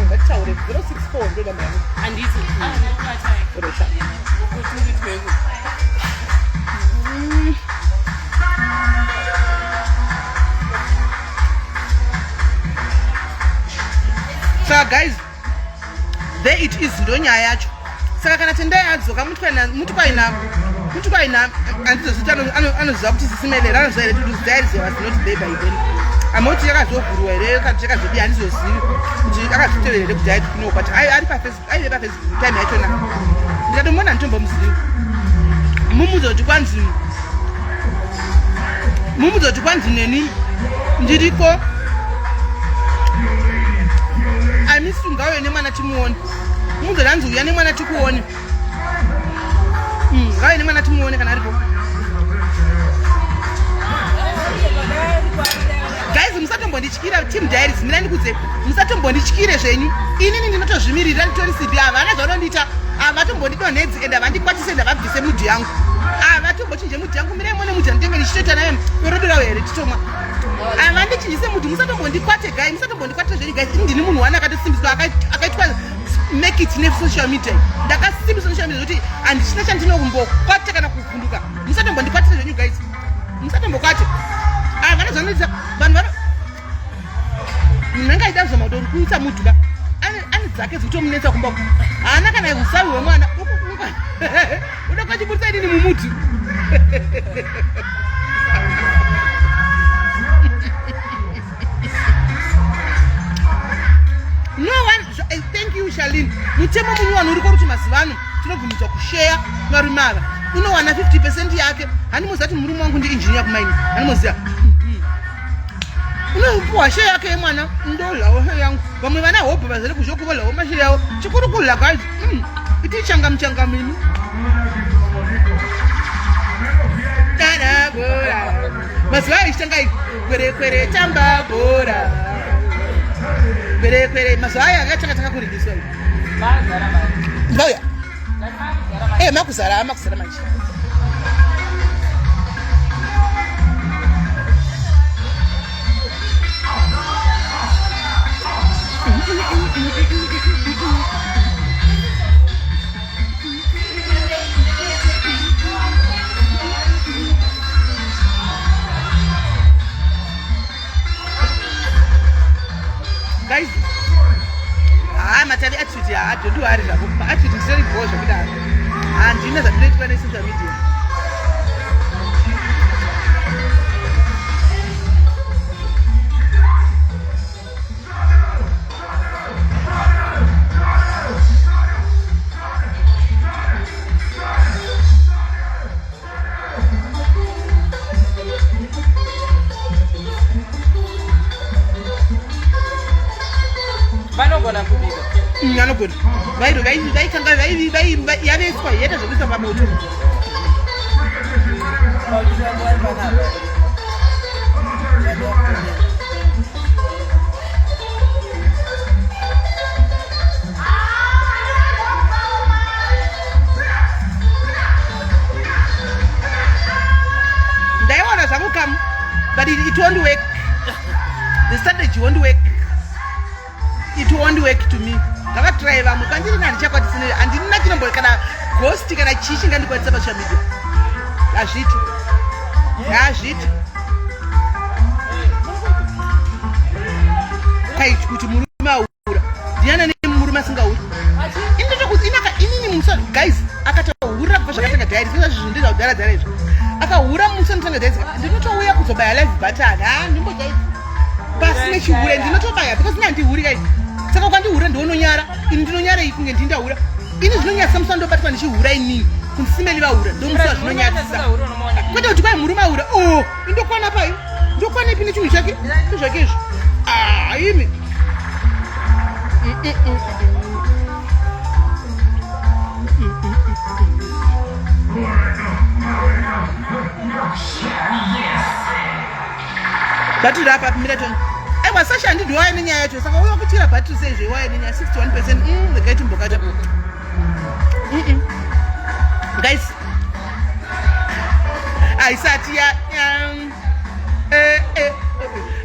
ngatitaure 064 ndoda mari handiti ndokubatai so guys there it is ndonyaya yacho saka kana tendai adzoka muti paina andizozviti anoziva kuti sisimelera anoziva here kuti diaries was not there by then amauti yakazovhurwa here kati yakazodii handizozivi kuti akazvitevera here kudhaya tikuno but aive pafacebook time yachona ndikatomona nditombomuzivi mumudza kuti kwanzi neni ndiriko amisungayo nemwana timuone mudza danzi uya nemwana tikuone ngauye nemwana timuone kana aripo guys musatombondityira team diaries mina ndikudze musatombondityire zvenyu inini ndinotozvimirira nditorisipi ava ana zvanondiita avatombondidonhedzi ende avandikwatise ndavabvise mudhi yangu avatombochinje mudhi yangu mirai mone mudhi anditenge ndichitoita nayo yorodorao here titomwa avandichinjise mudhi musatombondikwate gai musatombondikwate zvenyu guys ndini munhu wani akatosimbiswa akaitwa make it nesocial media ndakasimbiswa nesocial media zvokuti handichina chandinokumbokwate kana kuvhunduka musatombondikwatire zvenyu guys musatombokwate vana zvanoita vanhu vano munhu angaita zvamadori kuita mudhuka ane dzake dzikutomunetsa kumba haana kana usavi hwemwana uda kwachibudisa inini mumudhi no one thank you Charlene mutemo munyuwani uri koruti mazuva ano tinobvumidzwa kushare marumava unowana 50% yake handimuzati murume wangu ndiinjiniya kumaini handimoziva unopuwa share yake yemwana ndolawo he yangu vamwe vana hope vazere kuzvokuvolawo mashere yavo chikuru kula guys iti changa mini kana bora mazuva aichitanga kwere tamba bora kwere mazuva aya akatanga kurigiswa mbauya makuzara manje guys matavi attitude haadhondiwo ari zvako attitude ndisori bhoo zvokudaro handina zvandinoitwa nesocial media vanogona kubika anogona vaitanga yaveswa yaita zvokuisa pamoto but it won't work. The strategy won't work. It won't work to me. Kaka try va mukandiri ngani chakwati sine andina chinombo kana ghost kana chichi ngani kwatsa pa social media. Azviti. Azviti. Kai kuti murume aura. Diana ne murume asingauri. Indito kuti inaka inini musa guys akataura kwa zvakatenga diary sina zvindiza kudara dara izvo. Akahura musa ntanga diary. Ndinotouya kuzobaya live button. Ndimbo guys. Pasine chihure ndinotobaya because ndandihuri guys. Saka kwandihura ndinonyara. Ini ndinonyara ikunge ndindahura. Ini zvinonyasa musando batwa ndichihura inini. Kunsimeli vaura ndomusa zvinonyatisa. Kwete kuti kwai murume aura. Oh, indokwana pai. Ndokwana ipi nechinhu chake. Zvake izvo. Imi. Battery apa Miraton. Aiwa Sasha ndidi waya nenyaya yacho saka uya kuchira battery sei waya nenyaya 61%. Ndikaiti mbokata. Guys. I sat here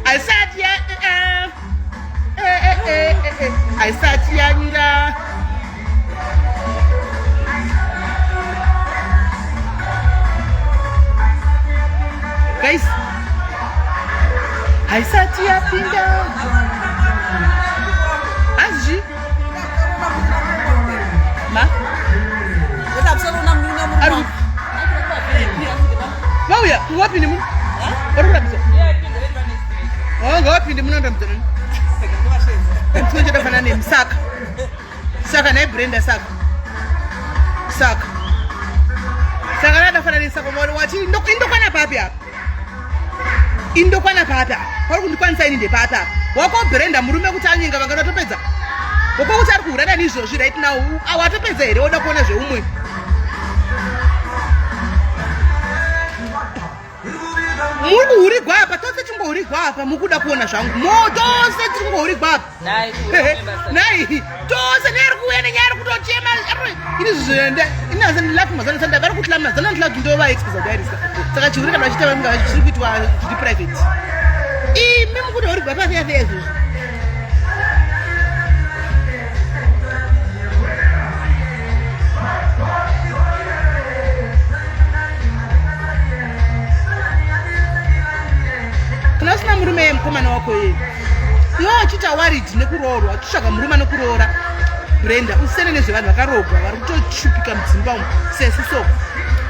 I sat here I sat here Nira. Guys, I sat here pinga. Azji. Ma. Aru. Mau ya, ngapi ni mun? Baru rabisa. Oh, ngapi ni mun ndamtana? Tunje dafana ni Saka. Saka na Brenda Saka. Saka. Saka na dafana ni Saka mwali wachi indokwana papi hapa. Indokwana papi hapa. Kwa kundikwanisa ini ndepata. Wako Brenda murume kuti anyinga vangatopedza. Wako kuti ari kuhurana nizvozvi right now. Awatopedza here oda kuona zveumwe. Muri uri gwapa tose tingori gwapa mukuda kuona zvangu tose tingori gwapa nai tose neri kuya nenyari kutochema ini zvizoenda inaze ndilapi mazana sanda vari kutla mazana ndila ndova exposa diaries saka chiuri kana chitava nga chiri kuitwa zviri private imi mukuda uri gwapa fiya izvo Kunasina murume mukomana wako yeye. Iwo achita worried nekuroorwa, achitsvaga murume nekuroora. Brenda, usene nezvevanhu vakarogwa, vari kutochupika mudzimba umu. Sesi so.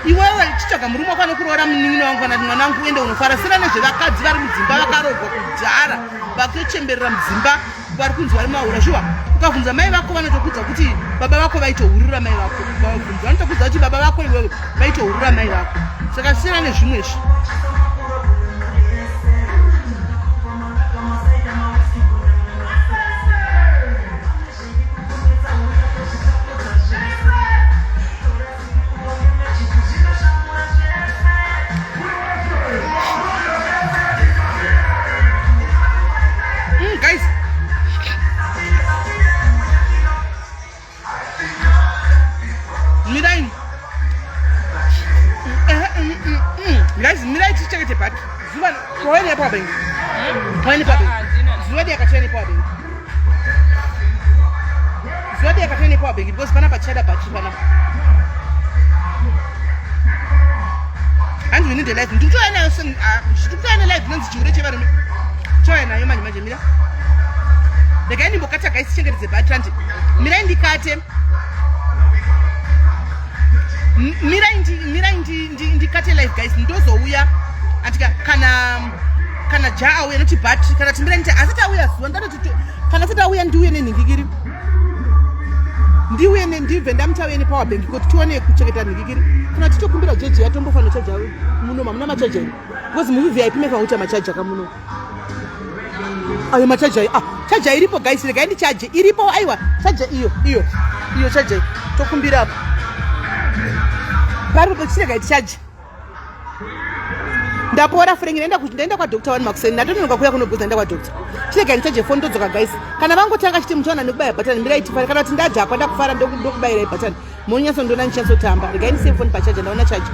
Iwo achitsvaga murume wako nekuroora munin'ina wangu kana mwana wangu uende unofara. Sina nezvevakadzi vari mudzimba vakarogwa kudhara, vakutochemberera mudzimba, vari kunzi vari maura. Shuwa, ukabvunza mai vako vanotokudza kuti baba vako vaitohurira mai vako. Ukabvunza vanotokudza kuti baba vako iwewe vaitohurira mai vako. Saka sina nezvimwe izvi. Guys, mirai tichekete pati. Zuva koeni hapo bengi. Koeni pabe. Zuva dia kateni kwa bengi. Zuva dia kateni kwa bengi because pana pachada pati pana. And we need the life. Nduto ana yosen nduto ana life nanzi chiure chevaru. Choya nayo manje mira. Daga ni mbokata guys tichekete pati anti. Mirai ndikate. Mira ndikate live guys ndozouya atika kana ja auya noti battery kana timbira nti asita auya zuwa ndanoti kana sita auya ndiuye nenhingikiri ndiuye ndibve ndamutauye nepower bank kuti tione kucheketa nhingikiri kana titokumbira jeje yatombofana chaja muno mamuna machaja because mu VIP mefa uta machaja kamuno ayo machaja chaja iripo guys rega ndi charge iripo aiwa chaja iyo chaja tokumbira hapo Baru kuchirega charge. Ndapora friend ndaenda kwa doctor wani makuseni ndatonoka kuya kunobuza ndaenda kwa doctor. Chirega charge phone ndodzoka guys. Kana vangu tanga chiti mchona nekubaya button mira itifara kana kuti ndadha kwanda kufara ndokubayira button. Munyaso ndona nchaso tamba. Rega ini save phone pa charge ndaona charge.